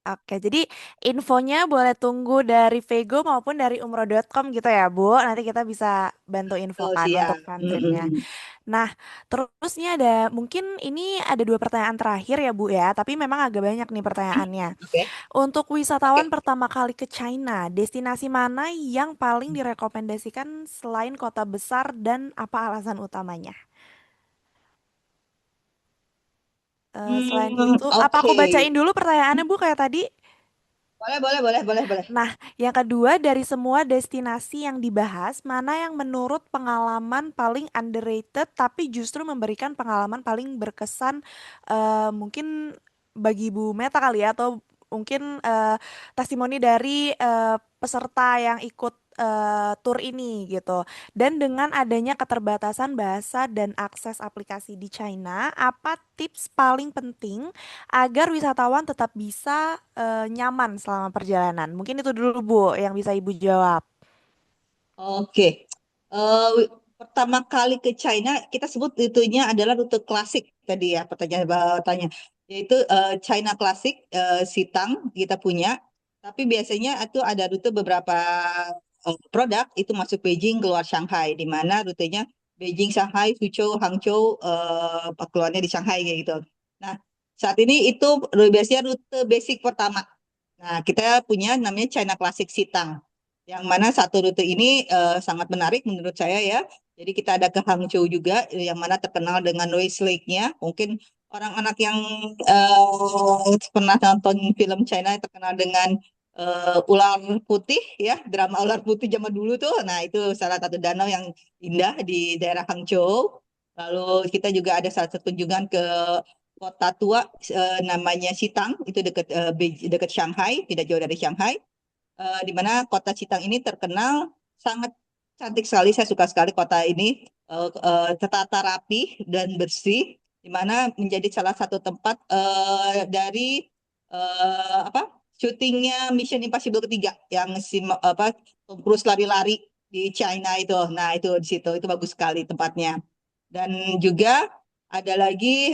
Oke, jadi infonya boleh tunggu dari Vego maupun dari umroh.com gitu ya, Bu. Nanti kita bisa bantu
Oh,
infokan untuk
siap.
fam tripnya.
Mm-mm.
Nah, terus ini ada, mungkin ini ada 2 pertanyaan terakhir ya, Bu ya. Tapi memang agak banyak nih pertanyaannya.
Oke.
Untuk
Oke.
wisatawan pertama kali ke China, destinasi mana yang paling direkomendasikan selain kota besar dan apa alasan utamanya? Selain itu, apa aku
Oke.
bacain dulu pertanyaannya, Bu, kayak tadi?
Boleh, boleh, boleh, boleh, boleh.
Nah, yang kedua, dari semua destinasi yang dibahas, mana yang menurut pengalaman paling underrated tapi justru memberikan pengalaman paling berkesan, mungkin bagi Bu Meta kali ya, atau mungkin testimoni dari peserta yang ikut tour ini gitu. Dan dengan adanya keterbatasan bahasa dan akses aplikasi di China, apa tips paling penting agar wisatawan tetap bisa nyaman selama perjalanan? Mungkin itu dulu Bu yang bisa Ibu jawab.
Oke. Pertama kali ke China, kita sebut itunya adalah rute klasik tadi ya, pertanyaan tanya. Yaitu China klasik, Sitang kita punya. Tapi biasanya itu ada rute beberapa produk, itu masuk Beijing, keluar Shanghai. Di mana rutenya Beijing, Shanghai, Suzhou, Hangzhou, keluarnya di Shanghai kayak gitu. Nah, saat ini itu biasanya rute basic pertama. Nah, kita punya namanya China Classic Sitang, yang mana satu rute ini sangat menarik menurut saya ya. Jadi kita ada ke Hangzhou juga, yang mana terkenal dengan Noise Lake-nya. Mungkin orang anak yang pernah nonton film China yang terkenal dengan ular putih ya, drama ular putih zaman dulu tuh. Nah, itu salah satu danau yang indah di daerah Hangzhou. Lalu kita juga ada salah satu kunjungan ke kota tua namanya Xitang, itu dekat Shanghai, tidak jauh dari Shanghai, di mana kota Citang ini terkenal sangat cantik sekali. Saya suka sekali kota ini, tertata rapi dan bersih, di mana menjadi salah satu tempat dari syutingnya Mission Impossible ketiga yang Tom Cruise lari-lari di China itu. Nah itu di situ itu bagus sekali tempatnya. Dan juga ada lagi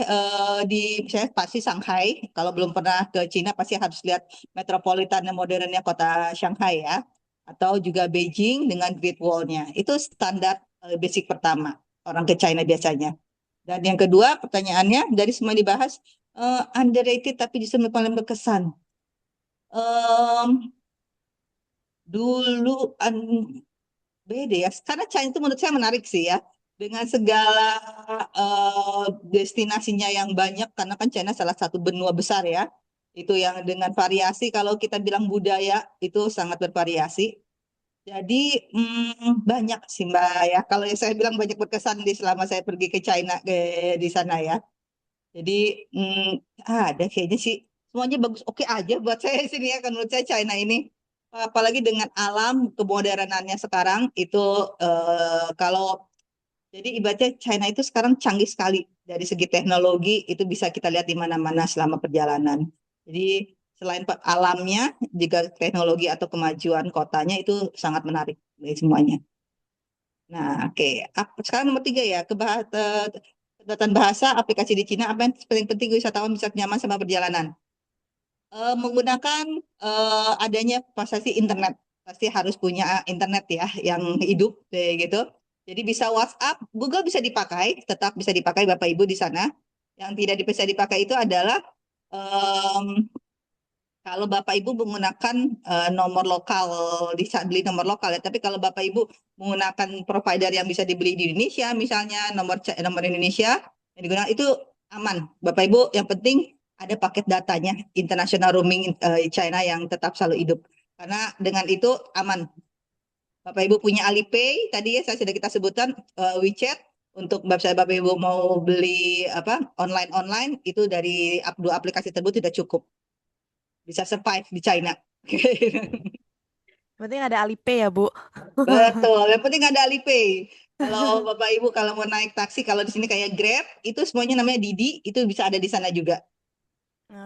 di misalnya pasti Shanghai. Kalau belum pernah ke Cina pasti harus lihat metropolitan yang modernnya kota Shanghai ya. Atau juga Beijing dengan Great Wall-nya. Itu standar basic pertama orang ke China biasanya. Dan yang kedua pertanyaannya dari semua yang dibahas, underrated tapi justru paling berkesan. Em, dulu beda ya. Karena China itu menurut saya menarik sih ya. Dengan segala destinasinya yang banyak, karena kan China salah satu benua besar ya. Itu yang dengan variasi, kalau kita bilang budaya, itu sangat bervariasi. Jadi banyak sih Mbak ya. Kalau yang saya bilang banyak berkesan di selama saya pergi ke China di sana ya. Jadi ada kayaknya sih semuanya bagus oke aja buat saya sini ya. Kan menurut saya China ini apalagi dengan alam kemodernannya sekarang itu kalau jadi ibaratnya China itu sekarang canggih sekali dari segi teknologi, itu bisa kita lihat di mana-mana selama perjalanan. Jadi selain alamnya juga teknologi atau kemajuan kotanya itu sangat menarik dari semuanya. Nah, oke. Sekarang nomor 3 ya, kedatangan bahasa aplikasi di Cina, apa yang paling penting wisatawan bisa nyaman sama perjalanan? Menggunakan adanya pasti internet. Pasti harus punya internet ya, yang hidup kayak gitu. Jadi bisa WhatsApp, Google bisa dipakai, tetap bisa dipakai Bapak Ibu di sana. Yang tidak bisa dipakai itu adalah Em, Kalau Bapak Ibu menggunakan nomor lokal, bisa beli nomor lokal ya. Tapi kalau Bapak Ibu menggunakan provider yang bisa dibeli di Indonesia, misalnya nomor Indonesia yang digunakan itu aman. Bapak Ibu, yang penting ada paket datanya, international roaming China yang tetap selalu hidup. Karena dengan itu aman. Bapak Ibu punya Alipay, tadi ya saya sudah kita sebutkan WeChat. Untuk website Bapak Ibu mau beli apa online itu dari dua aplikasi tersebut sudah cukup bisa survive di China.
Penting ada Alipay ya, Bu.
Betul, yang penting ada Alipay. Kalau Bapak Ibu kalau mau naik taksi, kalau di sini kayak Grab, itu semuanya namanya Didi, itu bisa ada di sana juga.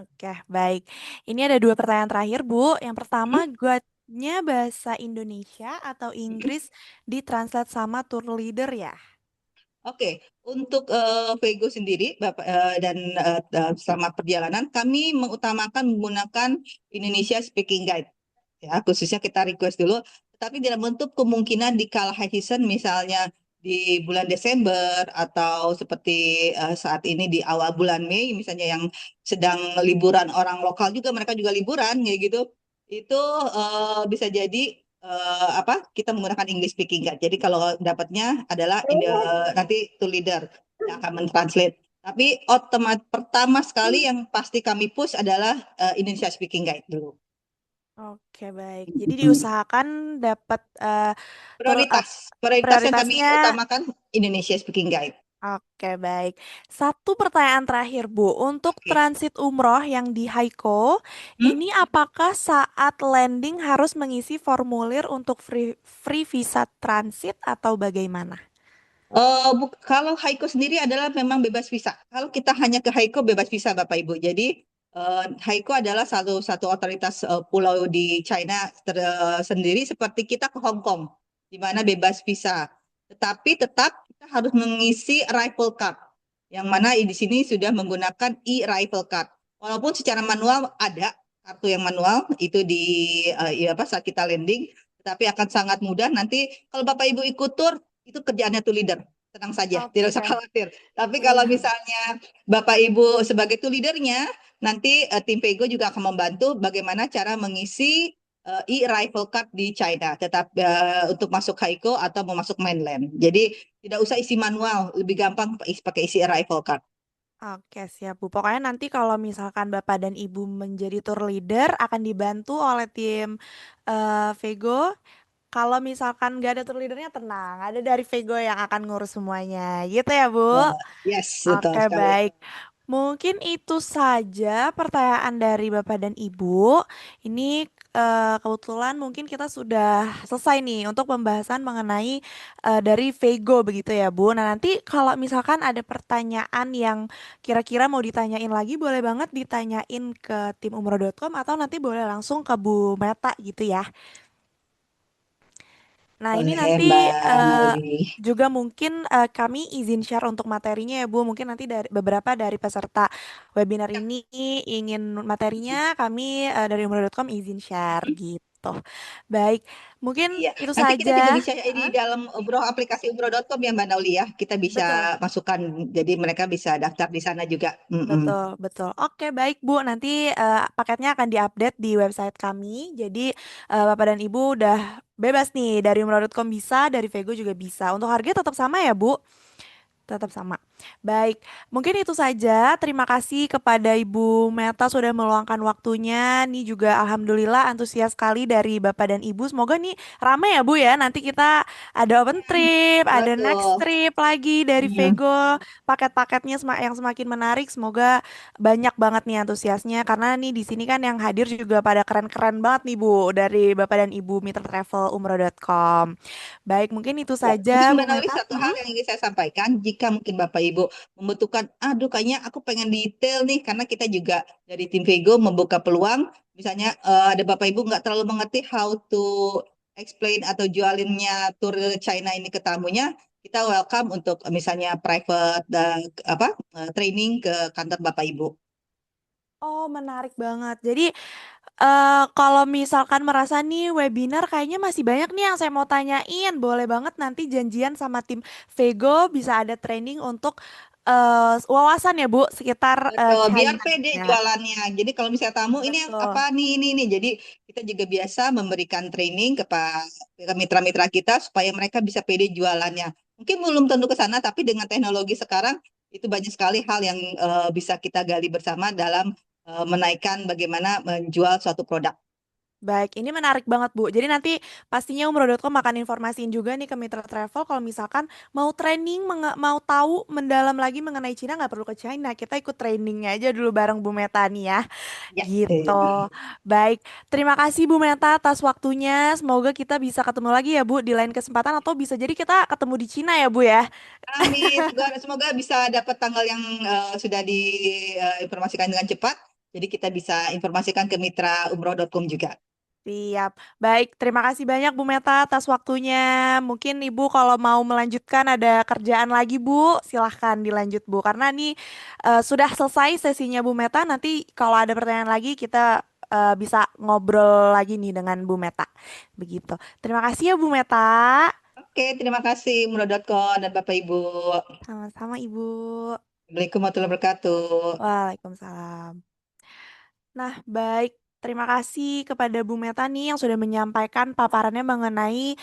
Oke, baik. Ini ada dua pertanyaan terakhir, Bu. Yang pertama,
Hmm?
guide-nya bahasa Indonesia atau Inggris ditranslate sama tour leader ya?
Oke, untuk Vego sendiri, Bapak dan selama perjalanan, kami mengutamakan menggunakan Indonesia Speaking Guide. Ya, khususnya kita request dulu. Tapi dalam bentuk kemungkinan di kala high season, misalnya di bulan Desember atau seperti saat ini di awal bulan Mei, misalnya yang sedang liburan orang lokal juga, mereka juga liburan, kayak gitu. Itu bisa jadi apa? Kita menggunakan English speaking guide. Jadi kalau dapatnya adalah nanti to leader yang akan mentranslate. Tapi pertama sekali yang pasti kami push adalah Indonesia speaking guide dulu.
Oke, baik. Jadi diusahakan dapat
Prioritas yang kami
prioritasnya.
utamakan Indonesia Speaking Guide.
Oke, baik. Satu pertanyaan terakhir, Bu. Untuk
Oke.
transit umroh yang di Haiko,
Hmm?
ini apakah saat landing harus mengisi formulir untuk free visa transit atau bagaimana?
Kalau Haiko sendiri adalah memang bebas visa. Kalau kita hanya ke Haiko bebas visa, Bapak Ibu. Jadi Haiko adalah satu otoritas pulau di China sendiri seperti kita ke Hong Kong, di mana bebas visa. Tetapi tetap kita harus mengisi arrival card, yang mana di sini sudah menggunakan e-arrival card. Walaupun secara manual ada kartu yang manual itu di saat kita landing, tetapi akan sangat mudah nanti kalau Bapak Ibu ikut tur itu kerjaannya tuh leader, tenang saja, tidak usah
Oke,
khawatir. Tapi kalau
siap.
misalnya Bapak Ibu sebagai tuh leadernya, nanti tim Pego juga akan membantu bagaimana cara mengisi e-arrival card di China, tetap untuk masuk Haiko atau mau masuk mainland. Jadi tidak usah isi manual, lebih gampang pakai isi arrival card.
Oke, siap Bu. Pokoknya nanti kalau misalkan Bapak dan Ibu menjadi tour leader akan dibantu oleh tim Vego. Kalau misalkan nggak ada tour leadernya tenang, ada dari Vego yang akan ngurus semuanya. Gitu ya, Bu?
Yes, betul
Oke,
sekali.
baik. Mungkin itu saja pertanyaan dari Bapak dan Ibu. Ini kebetulan mungkin kita sudah selesai nih untuk pembahasan mengenai dari Vego begitu ya, Bu. Nah, nanti kalau misalkan ada pertanyaan yang kira-kira mau ditanyain lagi, boleh banget ditanyain ke tim umroh.com atau nanti boleh langsung ke Bu Meta gitu ya. Nah, ini
Boleh
nanti
Mbak
eh,
Mauli.
juga mungkin kami izin share untuk materinya ya, Bu. Mungkin nanti dari beberapa dari peserta webinar ini ingin materinya, kami dari umroh.com izin share gitu. Baik, mungkin
Iya,
itu
nanti kita
saja.
juga bisa di
Hah?
dalam aplikasi umroh.com ya Mbak Nauli ya. Kita bisa
Betul.
masukkan, jadi mereka bisa daftar di sana juga. Mm-mm.
Betul, betul. Oke, baik Bu. Nanti paketnya akan diupdate di website kami. Jadi Bapak dan Ibu udah bebas nih dari umroh.com bisa, dari Vego juga bisa. Untuk harga tetap sama ya, Bu? Tetap sama. Baik, mungkin itu saja. Terima kasih kepada Ibu Meta sudah meluangkan waktunya. Nih juga alhamdulillah antusias sekali dari Bapak dan Ibu. Semoga nih ramai ya Bu ya. Nanti kita ada open trip, ada next
Betul.
trip lagi dari
Hmm.
Vego. Paket-paketnya yang semakin menarik. Semoga banyak banget nih antusiasnya. Karena nih di sini kan yang hadir juga pada keren-keren banget nih Bu. Dari Bapak dan Ibu Mitra Travel Umroh.com. Baik, mungkin itu
Ya, mungkin
saja
Mbak
Bu
Nauli
Meta.
satu hal yang ingin saya sampaikan, jika mungkin Bapak Ibu membutuhkan, aduh kayaknya aku pengen detail nih, karena kita juga dari tim Vego membuka peluang, misalnya ada Bapak Ibu nggak terlalu mengerti how to explain atau jualinnya tur China ini ke tamunya, kita welcome untuk misalnya private training ke kantor Bapak Ibu.
Oh, menarik banget. Jadi Kalau misalkan merasa nih webinar kayaknya masih banyak nih yang saya mau tanyain, boleh banget nanti janjian sama tim Vego bisa ada training untuk wawasan ya Bu sekitar
Betul, biar
China
pede
ya.
jualannya. Jadi kalau misalnya tamu ini yang apa
Betul.
nih ini. Jadi kita juga biasa memberikan training kepada mitra-mitra kita supaya mereka bisa pede jualannya. Mungkin belum tentu ke sana, tapi dengan teknologi sekarang itu banyak sekali hal yang bisa kita gali bersama dalam menaikkan bagaimana menjual suatu produk.
Baik, ini menarik banget Bu. Jadi nanti pastinya umroh.com akan informasiin juga nih ke mitra travel kalau misalkan mau training, mau tahu mendalam lagi mengenai Cina nggak perlu ke China. Kita ikut trainingnya aja dulu bareng Bu Meta nih ya.
Ya.
Gitu. Baik, terima kasih Bu Meta atas waktunya. Semoga kita bisa ketemu lagi ya Bu di lain kesempatan atau bisa jadi kita ketemu di Cina ya Bu ya.
Amin. Semoga bisa dapat tanggal yang sudah diinformasikan dengan cepat. Jadi kita bisa informasikan ke mitra umroh.com juga.
Siap. Baik, terima kasih banyak Bu Meta atas waktunya. Mungkin Ibu kalau mau melanjutkan ada kerjaan lagi Bu, silahkan dilanjut Bu. Karena ini sudah selesai sesinya Bu Meta. Nanti kalau ada pertanyaan lagi kita bisa ngobrol lagi nih dengan Bu Meta. Begitu. Terima kasih ya Bu Meta.
Oke, terima kasih umroh.com dan Bapak Ibu.
Sama-sama Ibu.
Assalamualaikum warahmatullahi wabarakatuh.
Waalaikumsalam. Nah, baik. Terima kasih kepada Bu Meta nih yang sudah menyampaikan paparannya mengenai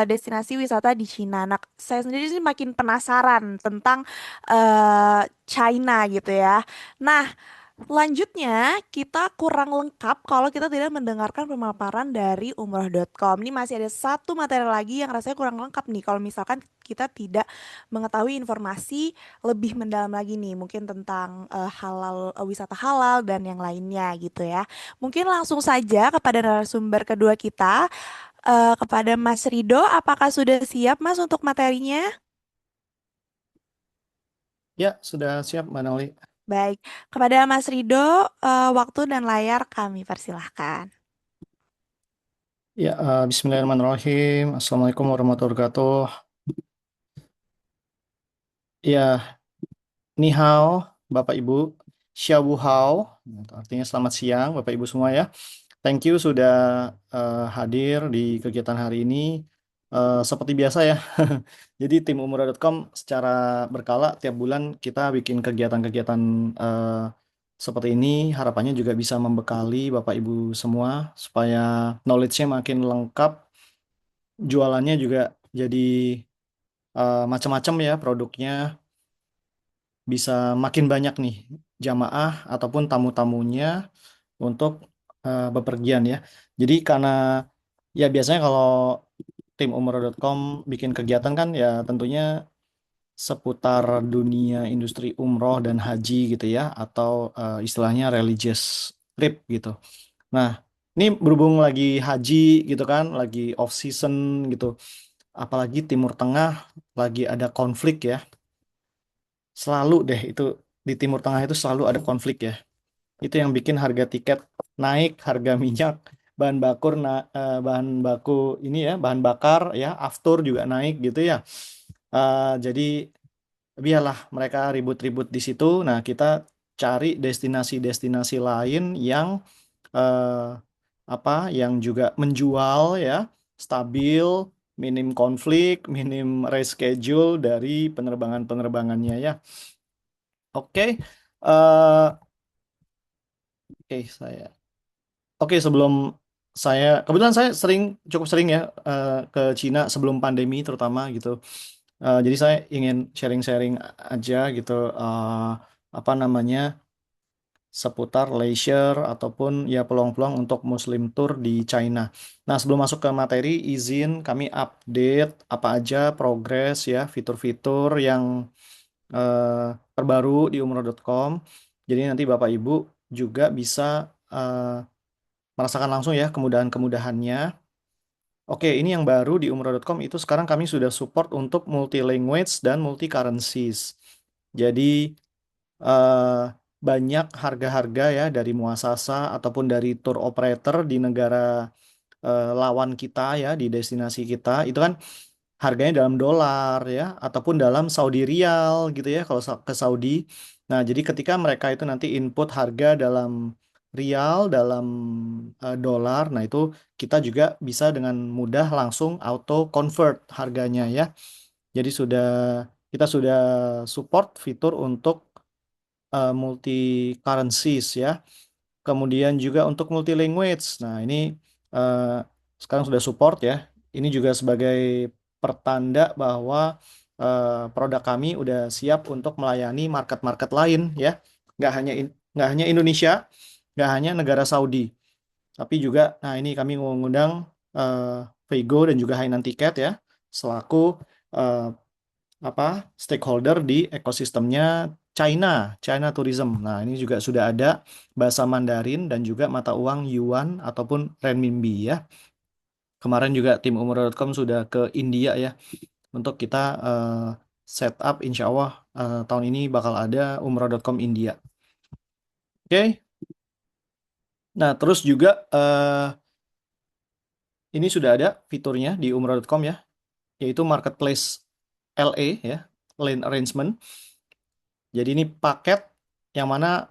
destinasi wisata di Cina. Nah, saya sendiri sih makin penasaran tentang China gitu ya. Nah, selanjutnya, kita kurang lengkap kalau kita tidak mendengarkan pemaparan dari umroh.com. Ini masih ada satu materi lagi yang rasanya kurang lengkap nih kalau misalkan kita tidak mengetahui informasi lebih mendalam lagi nih, mungkin tentang halal, wisata halal dan yang lainnya gitu ya. Mungkin langsung saja kepada narasumber kedua kita, kepada Mas Rido, apakah sudah siap Mas untuk materinya?
Ya, sudah siap, Mbak Noli.
Baik, kepada Mas Rido, waktu dan layar kami persilahkan.
Ya, Bismillahirrahmanirrahim. Assalamualaikum warahmatullahi wabarakatuh. Ya, ni hao, Bapak Ibu. Xiaowu hao, artinya selamat siang, Bapak Ibu semua ya. Thank you sudah hadir di kegiatan hari ini. Seperti biasa ya, jadi tim umroh.com secara berkala tiap bulan kita bikin kegiatan-kegiatan seperti ini. Harapannya juga bisa membekali Bapak Ibu semua supaya knowledge-nya makin lengkap, jualannya juga jadi macam-macam ya produknya, bisa makin banyak nih jamaah ataupun tamu-tamunya untuk bepergian ya. Jadi karena ya biasanya kalau tim umroh.com bikin kegiatan kan ya tentunya seputar dunia industri umroh dan haji gitu ya, atau istilahnya religious trip gitu. Nah, ini berhubung lagi haji gitu kan, lagi off season gitu, apalagi Timur Tengah lagi ada konflik ya. Selalu deh itu di Timur Tengah itu selalu ada konflik ya. Itu yang bikin harga tiket naik, harga minyak, bahan baku ini ya, bahan bakar ya, aftur juga naik gitu ya. Jadi biarlah mereka ribut-ribut di situ. Nah, kita cari destinasi-destinasi lain yang eh, apa, yang juga menjual ya, stabil, minim konflik, minim reschedule dari penerbangan-penerbangannya ya. Oke, eh, oke saya. Oke, sebelum saya, kebetulan saya cukup sering ya ke Cina sebelum pandemi terutama gitu. Jadi saya ingin sharing-sharing aja gitu, apa namanya, seputar leisure ataupun ya peluang-peluang untuk Muslim tour di China. Nah, sebelum masuk ke materi, izin kami update apa aja progres ya, fitur-fitur yang terbaru di umroh.com. Jadi nanti Bapak Ibu juga bisa merasakan langsung ya kemudahan-kemudahannya. Oke, ini yang baru di umroh.com itu sekarang kami sudah support untuk multi language dan multi currencies. Jadi eh, banyak harga-harga ya dari muasasa ataupun dari tour operator di negara lawan kita ya, di destinasi kita itu kan harganya dalam dolar ya ataupun dalam Saudi Rial gitu ya kalau ke Saudi. Nah, jadi ketika mereka itu nanti input harga dalam rial, dalam dolar. Nah, itu kita juga bisa dengan mudah langsung auto convert harganya ya. Jadi kita sudah support fitur untuk multi currencies ya. Kemudian juga untuk multi language. Nah, ini eh, sekarang sudah support ya. Ini juga sebagai pertanda bahwa produk kami udah siap untuk melayani market-market lain ya. Nggak hanya Indonesia, nggak hanya negara Saudi, tapi juga, nah ini kami mengundang eh, Vego dan juga Hainan Tiket ya, selaku eh, apa stakeholder di ekosistemnya China, China Tourism. Nah, ini juga sudah ada bahasa Mandarin dan juga mata uang Yuan ataupun Renminbi ya. Kemarin juga tim umroh.com sudah ke India ya untuk kita setup, insya Allah tahun ini bakal ada umroh.com India. Oke. Nah, terus juga ini sudah ada fiturnya di umroh.com ya, yaitu Marketplace LA ya, Lane Arrangement. Jadi ini paket yang mana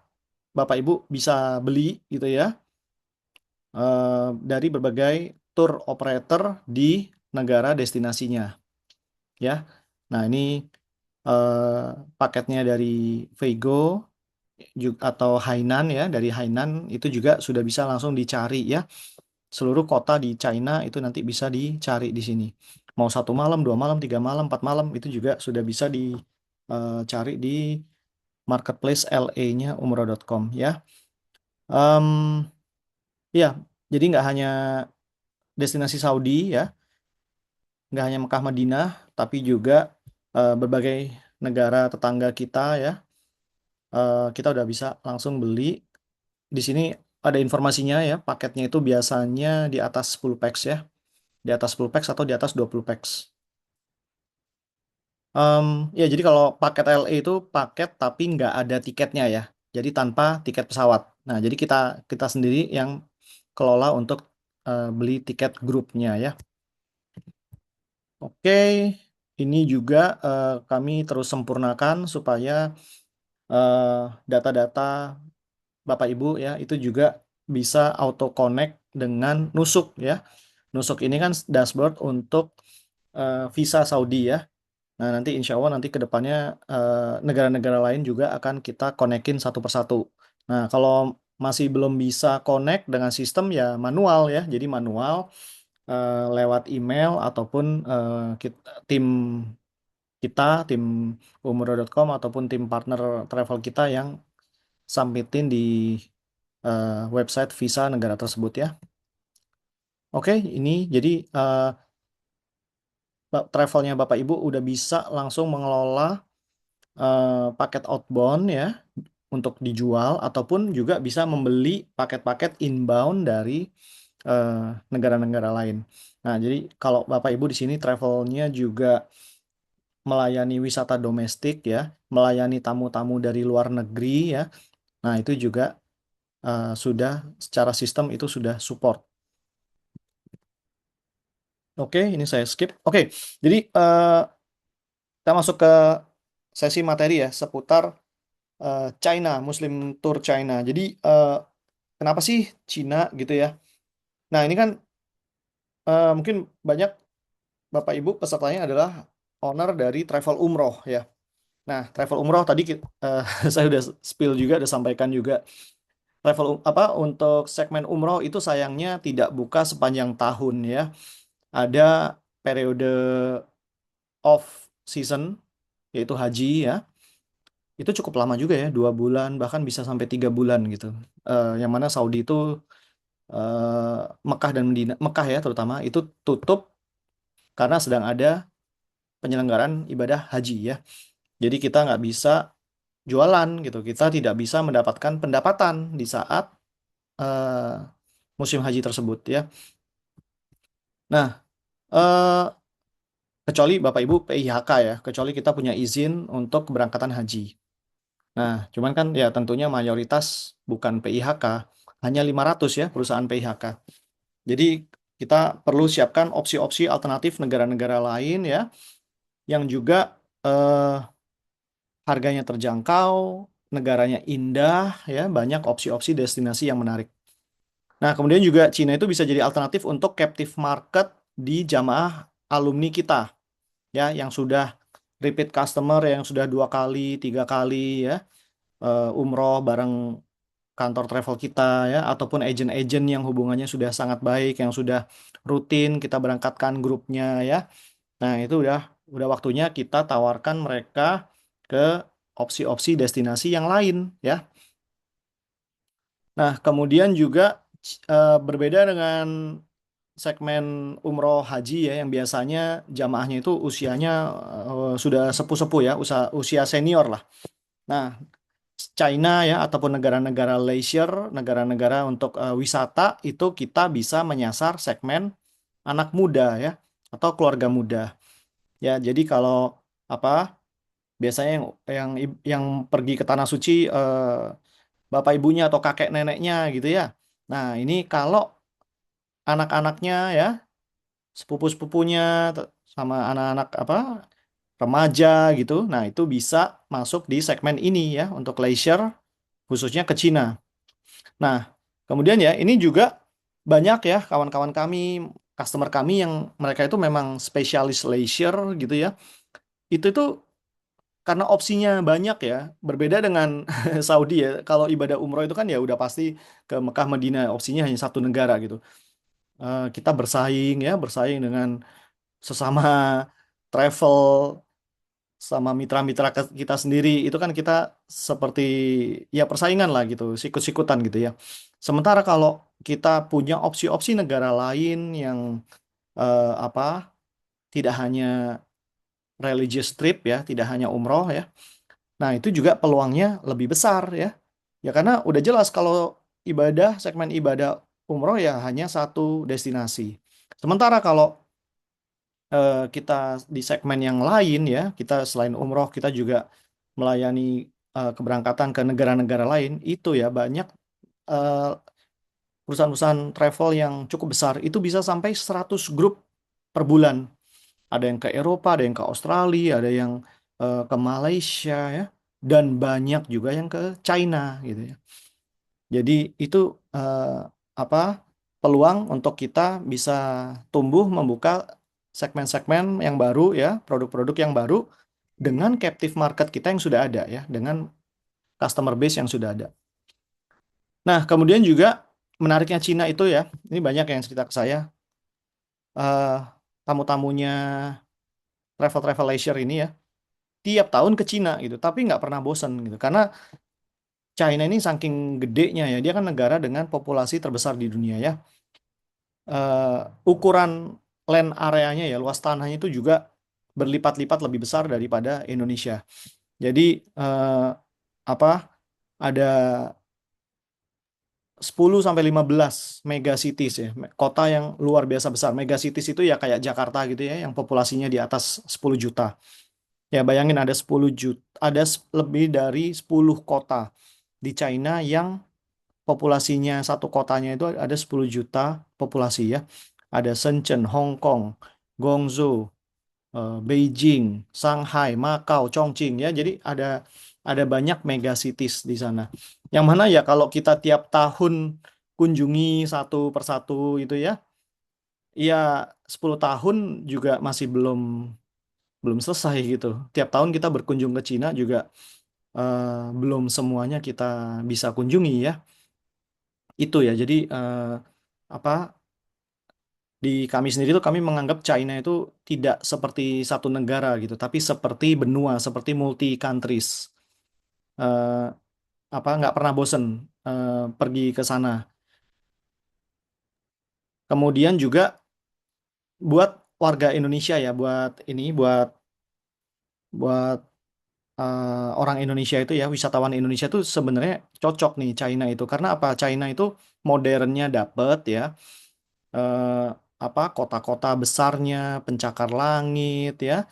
Bapak Ibu bisa beli gitu ya, dari berbagai tour operator di negara destinasinya ya. Nah, ini paketnya dari Vego atau Hainan ya, dari Hainan itu juga sudah bisa langsung dicari ya. Seluruh kota di China itu nanti bisa dicari di sini. Mau 1 malam, 2 malam, 3 malam, 4 malam itu juga sudah bisa dicari di marketplace LA-nya umroh.com ya. Em, ya, jadi nggak hanya destinasi Saudi ya, nggak hanya Mekah Madinah, tapi juga berbagai negara tetangga kita ya. Kita udah bisa langsung beli. Di sini ada informasinya ya, paketnya itu biasanya di atas 10 packs ya, di atas 10 packs atau di atas 20 packs. Ya, jadi kalau paket LE itu paket tapi nggak ada tiketnya ya. Jadi tanpa tiket pesawat. Nah, jadi kita kita sendiri yang kelola untuk beli tiket grupnya ya. Oke, ini juga kami terus sempurnakan supaya eh, data-data Bapak Ibu ya itu juga bisa auto connect dengan Nusuk ya. Nusuk ini kan dashboard untuk visa Saudi ya. Nah, nanti insya Allah nanti ke depannya negara-negara lain juga akan kita konekin satu persatu. Nah, kalau masih belum bisa connect dengan sistem ya manual ya. Jadi manual lewat email ataupun tim tim umroh.com ataupun tim partner travel kita yang submitin di website visa negara tersebut ya. Oke, ini jadi travelnya Bapak Ibu udah bisa langsung mengelola paket outbound ya untuk dijual ataupun juga bisa membeli paket-paket inbound dari eh, negara-negara lain. Nah, jadi kalau Bapak Ibu di sini travelnya juga melayani wisata domestik ya, melayani tamu-tamu dari luar negeri ya. Nah, itu juga sudah secara sistem itu sudah support. Oke, ini saya skip. Oke, jadi kita masuk ke sesi materi ya seputar China, Muslim Tour China. Jadi kenapa sih Cina gitu ya? Nah, ini kan mungkin banyak Bapak Ibu pesertanya adalah owner dari travel umroh ya. Nah, travel umroh tadi saya udah spill juga, udah sampaikan juga. Apa untuk segmen umroh itu sayangnya tidak buka sepanjang tahun ya. Ada periode off season yaitu haji ya. Itu cukup lama juga ya, 2 bulan bahkan bisa sampai 3 bulan gitu. Yang mana Saudi itu Mekah dan Medina, Mekah ya terutama itu tutup karena sedang ada penyelenggaraan ibadah haji ya. Jadi kita nggak bisa jualan gitu, kita tidak bisa mendapatkan pendapatan di saat eh, musim haji tersebut ya. Nah, eh, kecuali Bapak Ibu PIHK ya, kecuali kita punya izin untuk keberangkatan haji. Nah, cuman kan ya tentunya mayoritas bukan PIHK, hanya 500 ya perusahaan PIHK. Jadi kita perlu siapkan opsi-opsi alternatif negara-negara lain ya, yang juga harganya terjangkau, negaranya indah, ya, banyak opsi-opsi destinasi yang menarik. Nah, kemudian juga Cina itu bisa jadi alternatif untuk captive market di jamaah alumni kita, ya, yang sudah repeat customer, yang sudah 2 kali, 3 kali, ya, umroh bareng kantor travel kita, ya, ataupun agent-agent yang hubungannya sudah sangat baik, yang sudah rutin kita berangkatkan grupnya, ya. Nah, itu udah waktunya kita tawarkan mereka ke opsi-opsi destinasi yang lain, ya. Nah, kemudian juga berbeda dengan segmen umroh haji, ya, yang biasanya jamaahnya itu usianya sudah sepuh-sepuh, ya, usia senior lah. Nah, China, ya, ataupun negara-negara leisure, negara-negara untuk wisata, itu kita bisa menyasar segmen anak muda, ya, atau keluarga muda. Ya, jadi kalau apa biasanya yang pergi ke tanah suci bapak ibunya atau kakek neneknya gitu, ya. Nah, ini kalau anak-anaknya, ya, sepupu-sepupunya sama anak-anak remaja gitu. Nah, itu bisa masuk di segmen ini, ya, untuk leisure khususnya ke Cina. Nah, kemudian, ya, ini juga banyak, ya, kawan-kawan kami, customer kami yang mereka itu memang spesialis leisure gitu, ya. Itu karena opsinya banyak, ya, berbeda dengan Saudi, ya. Kalau ibadah umroh itu kan ya udah pasti ke Mekah Madinah, opsinya hanya satu negara gitu. Kita bersaing, ya, bersaing dengan sesama travel, sama mitra-mitra kita sendiri. Itu kan kita seperti, ya, persaingan lah gitu, sikut-sikutan gitu, ya. Sementara kalau kita punya opsi-opsi negara lain yang apa tidak hanya religious trip, ya, tidak hanya umroh, ya. Nah, itu juga peluangnya lebih besar, ya. Ya, karena udah jelas kalau segmen ibadah umroh ya hanya satu destinasi. Sementara kalau kita di segmen yang lain, ya, kita selain umroh kita juga melayani keberangkatan ke negara-negara lain, itu ya banyak eh, perusahaan-perusahaan travel yang cukup besar, itu bisa sampai 100 grup per bulan. Ada yang ke Eropa, ada yang ke Australia, ada yang ke Malaysia, ya, dan banyak juga yang ke China gitu, ya. Jadi itu eh, apa peluang untuk kita bisa tumbuh membuka segmen-segmen yang baru, ya, produk-produk yang baru dengan captive market kita yang sudah ada, ya, dengan customer base yang sudah ada. Nah, kemudian juga menariknya Cina itu, ya, ini banyak yang cerita ke saya, eh, tamu-tamunya travel leisure ini, ya, tiap tahun ke Cina gitu, tapi nggak pernah bosan gitu, karena China ini saking gedenya, ya, dia kan negara dengan populasi terbesar di dunia, ya. Ukuran land areanya, ya, luas tanahnya itu juga berlipat-lipat lebih besar daripada Indonesia. Jadi eh, apa ada 10 sampai 15 mega cities, ya, kota yang luar biasa besar. Mega cities itu ya kayak Jakarta gitu, ya, yang populasinya di atas 10 juta. Ya, bayangin ada 10 juta, ada lebih dari 10 kota di China yang populasinya satu kotanya itu ada 10 juta populasi, ya. Ada Shenzhen, Hong Kong, Guangzhou, Beijing, Shanghai, Macau, Chongqing, ya. Jadi ada banyak mega cities di sana. Yang mana ya kalau kita tiap tahun kunjungi satu persatu itu, ya, ya 10 tahun juga masih belum belum selesai gitu. Tiap tahun kita berkunjung ke Cina juga belum semuanya kita bisa kunjungi, ya. Itu, ya. Jadi apa di kami sendiri tuh kami menganggap China itu tidak seperti satu negara gitu, tapi seperti benua, seperti multi countries. Eh, nggak pernah bosen pergi ke sana. Kemudian juga buat warga Indonesia, ya, buat buat orang Indonesia itu, ya, wisatawan Indonesia itu sebenarnya cocok nih China itu. Karena apa? China itu modernnya dapet, ya. Eh, Kota-kota besarnya, pencakar langit, ya.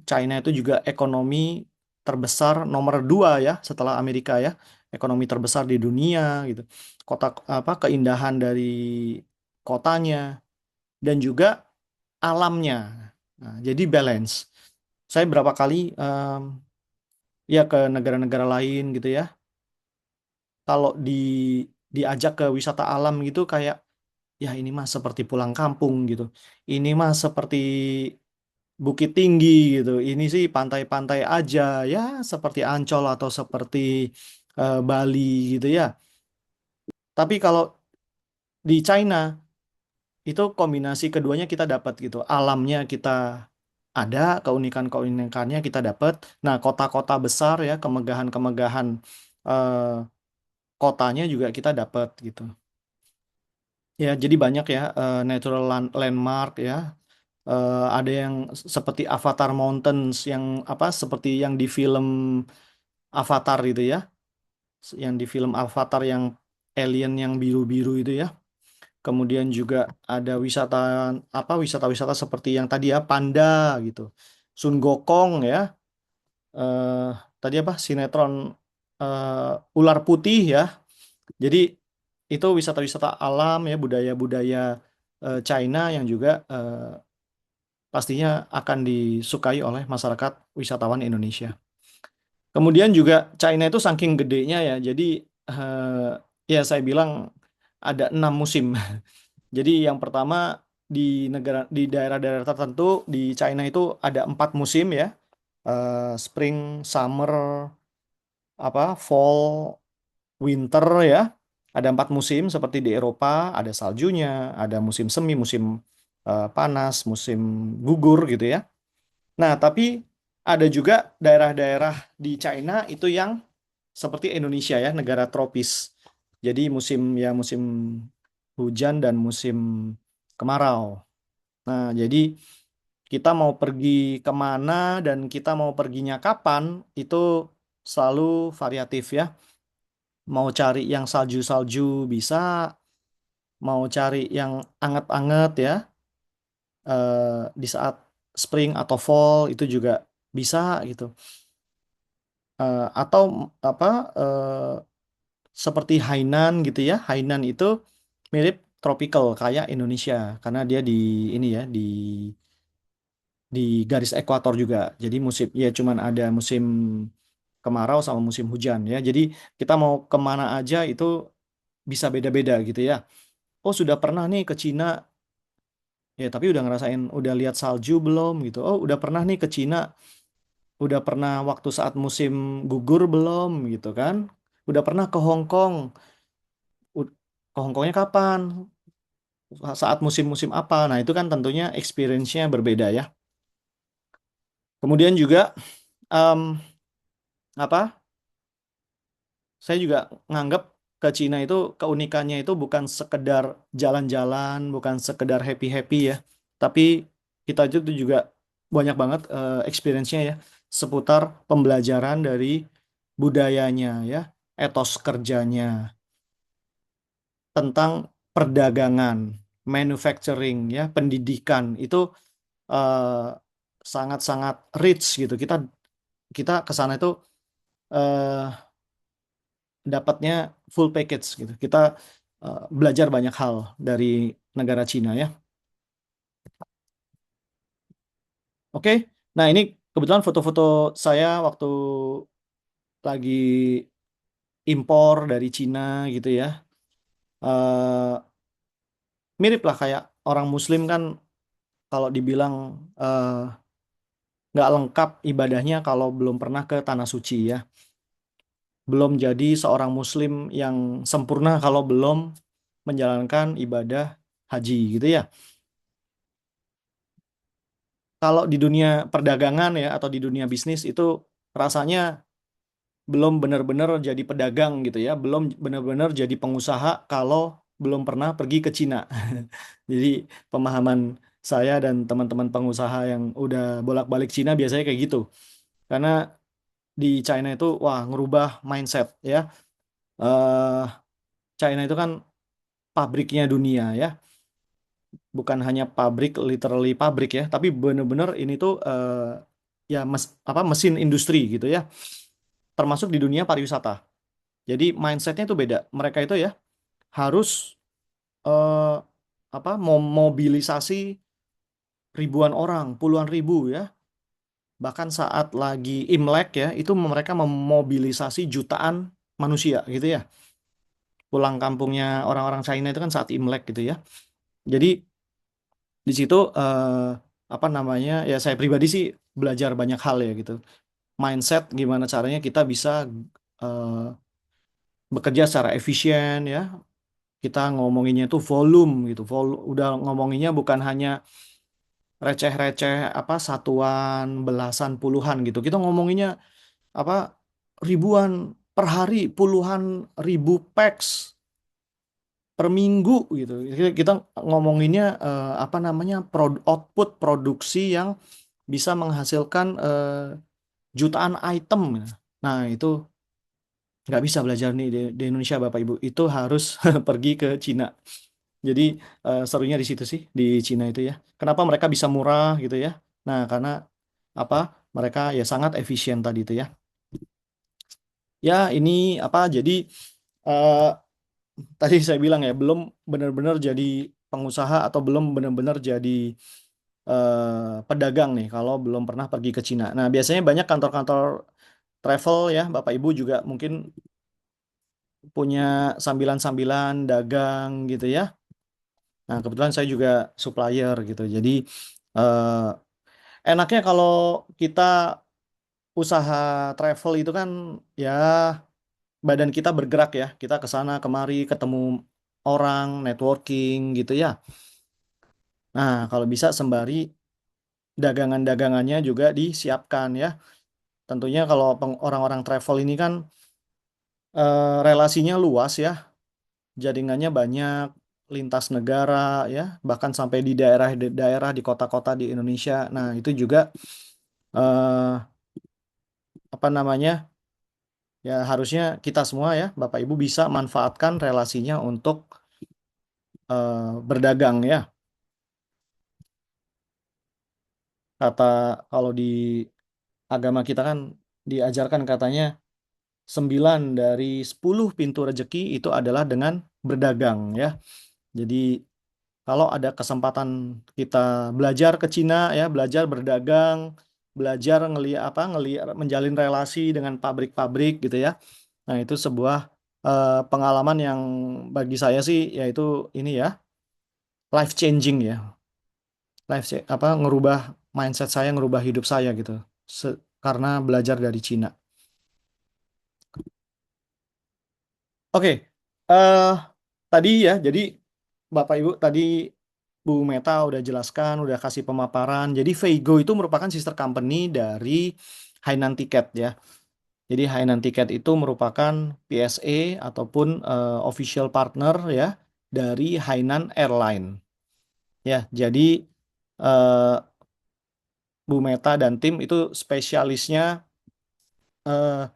China itu juga ekonomi terbesar nomor 2, ya, setelah Amerika, ya. Ekonomi terbesar di dunia gitu. Keindahan dari kotanya dan juga alamnya. Nah, jadi balance. Saya berapa kali ya ke negara-negara lain gitu ya. Kalau diajak ke wisata alam gitu kayak ya ini mah seperti pulang kampung gitu. Ini mah seperti Bukit Tinggi gitu. Ini sih pantai-pantai aja ya seperti Ancol atau seperti Bali gitu ya. Tapi kalau di China itu kombinasi keduanya kita dapat gitu. Alamnya kita ada, keunikan-keunikannya kita dapat. Nah, kota-kota besar ya, kemegahan-kemegahan eh, kotanya juga kita dapat gitu. Ya, jadi banyak ya natural landmark ya. Ada yang seperti Avatar Mountains yang apa seperti yang di film Avatar itu ya, yang di film Avatar yang alien yang biru-biru itu ya. Kemudian juga ada wisata-wisata seperti yang tadi ya Panda gitu. Sun Gokong ya. eh Tadi apa sinetron Ular Putih ya. Jadi itu wisata-wisata alam ya budaya-budaya China yang juga pastinya akan disukai oleh masyarakat wisatawan Indonesia. Kemudian juga China itu saking gedenya ya, jadi ya saya bilang ada 6 musim. Jadi yang pertama di daerah-daerah tertentu di China itu ada 4 musim ya. Spring, summer, fall, winter ya. Ada 4 musim seperti di Eropa, ada saljunya, ada musim semi, musim panas, musim gugur gitu ya. Nah, tapi ada juga daerah-daerah di China itu yang seperti Indonesia ya, negara tropis. Jadi musim hujan dan musim kemarau. Nah, jadi kita mau pergi kemana dan kita mau perginya kapan itu selalu variatif ya. Mau cari yang salju-salju bisa, mau cari yang anget-anget ya di saat spring atau fall itu juga bisa gitu. Atau apa seperti Hainan gitu ya. Hainan itu mirip tropical kayak Indonesia karena dia di ini ya di garis ekuator juga. Jadi musim ya cuman ada musim kemarau sama musim hujan ya. Jadi kita mau kemana aja itu bisa beda-beda gitu ya. Oh sudah pernah nih ke Cina ya tapi udah ngerasain udah lihat salju belum gitu. Oh udah pernah nih ke Cina, udah pernah waktu saat musim gugur belum gitu kan. Udah pernah ke Hong Kong. Ke Hong Kongnya kapan? Saat musim-musim apa? Nah itu kan tentunya experience-nya berbeda ya. Kemudian juga em, apa? Saya juga nganggap ke Cina itu keunikannya itu bukan sekedar jalan-jalan, bukan sekedar happy-happy ya, tapi kita itu juga banyak banget experience-nya ya seputar pembelajaran dari budayanya ya, etos kerjanya, tentang perdagangan, manufacturing ya, pendidikan itu eh, sangat-sangat rich gitu. Kita kita ke sana itu eh, dapatnya full package gitu. Kita belajar banyak hal dari negara Cina ya. Oke. Nah, ini kebetulan foto-foto saya waktu lagi impor dari Cina gitu ya. Eh, Mirip lah kayak orang Muslim kan kalau dibilang eh, nggak lengkap ibadahnya kalau belum pernah ke tanah suci ya. Belum jadi seorang Muslim yang sempurna kalau belum menjalankan ibadah haji gitu ya. Kalau di dunia perdagangan ya atau di dunia bisnis itu rasanya belum benar-benar jadi pedagang gitu ya, belum benar-benar jadi pengusaha kalau belum pernah pergi ke Cina. Jadi pemahaman saya dan teman-teman pengusaha yang udah bolak-balik Cina biasanya kayak gitu. Karena di China itu wah ngerubah mindset ya. Eh China itu kan pabriknya dunia ya, bukan hanya pabrik literally pabrik ya, tapi benar-benar ini tuh ya mesin industri gitu ya, termasuk di dunia pariwisata. Jadi mindsetnya itu beda. Mereka itu ya harus eh, mobilisasi ribuan orang, puluhan ribu ya, Bahkan saat lagi Imlek ya, itu mereka memobilisasi jutaan manusia gitu ya. Pulang kampungnya orang-orang China itu kan saat Imlek gitu ya. Jadi di situ apa namanya ya, saya pribadi sih belajar banyak hal ya gitu. Mindset gimana caranya kita bisa eh, bekerja secara efisien ya. Kita ngomonginnya itu volume gitu. Udah ngomonginnya bukan hanya receh-receh apa satuan, belasan, puluhan gitu. Kita ngomonginnya apa ribuan per hari, puluhan ribu packs per minggu gitu. Kita ngomonginnya apa namanya output produksi yang bisa menghasilkan jutaan item. Nah itu nggak bisa belajar nih di Indonesia Bapak Ibu. Itu harus pergi ke Cina. Jadi serunya di situ sih di Cina itu ya. Kenapa mereka bisa murah gitu ya? Nah karena apa? Mereka ya sangat efisien tadi itu ya. Ya ini apa? Jadi eh, tadi saya bilang ya belum benar-benar jadi pengusaha atau belum benar-benar jadi pedagang nih kalau belum pernah pergi ke Cina. Nah biasanya banyak kantor-kantor travel ya Bapak Ibu juga mungkin punya sambilan-sambilan dagang gitu ya. Nah kebetulan saya juga supplier gitu. Jadi eh, enaknya kalau kita usaha travel itu kan ya badan kita bergerak ya. Kita ke sana kemari ketemu orang, networking gitu ya. Nah, kalau bisa sembari dagangan-dagangannya juga disiapkan ya. Tentunya kalau orang-orang travel ini kan relasinya luas ya, jaringannya banyak, lintas negara ya, bahkan sampai di daerah-daerah di kota-kota di Indonesia. Nah, itu juga eh, apa namanya? Ya harusnya kita semua ya, Bapak Ibu bisa manfaatkan relasinya untuk berdagang ya. Kata kalau di agama kita kan diajarkan katanya 9 dari 10 pintu rezeki itu adalah dengan berdagang ya. Jadi kalau ada kesempatan kita belajar ke Cina ya, belajar berdagang, belajar menjalin relasi dengan pabrik-pabrik gitu ya. Nah, itu sebuah pengalaman yang bagi saya sih yaitu ini ya, life changing ya. Ngerubah mindset saya, ngerubah hidup saya gitu. Karena belajar dari Cina. Oke, eh tadi ya, jadi Bapak Ibu tadi Bu Meta udah jelaskan, udah kasih pemaparan. Jadi Veigo itu merupakan sister company dari Hainan Ticket ya. Jadi Hainan Ticket itu merupakan PSA ataupun official partner ya dari Hainan Airline. Ya, jadi eh, Bu Meta dan tim itu spesialisnya eh,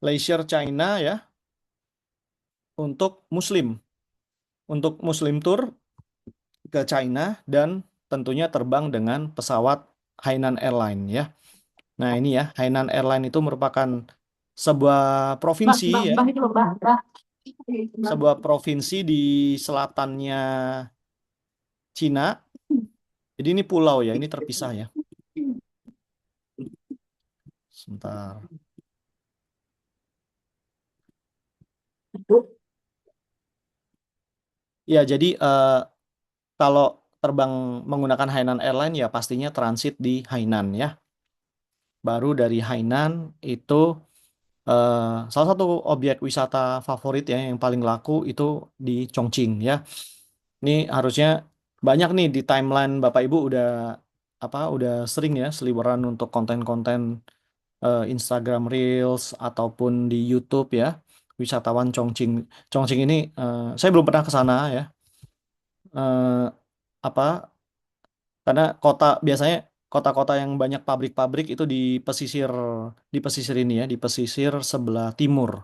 leisure China ya untuk Muslim tour ke China dan tentunya terbang dengan pesawat Hainan Airline ya. Nah, ini ya, Hainan Airline itu merupakan sebuah provinsi ya, sebuah provinsi di selatannya Cina. Jadi ini pulau ya, ini terpisah ya. Sebentar. Ya, jadi kalau terbang menggunakan Hainan Airline ya pastinya transit di Hainan ya. Baru dari Hainan itu eh, salah satu objek wisata favorit ya yang paling laku itu di Chongqing ya. Ini harusnya banyak nih di timeline Bapak Ibu udah sering ya seliweran untuk konten-konten Instagram Reels ataupun di YouTube ya. Wisatawan Chongqing. Chongqing ini saya belum pernah ke sana ya. Eh, apa karena biasanya kota-kota yang banyak pabrik-pabrik itu di pesisir ini ya, di pesisir sebelah timur.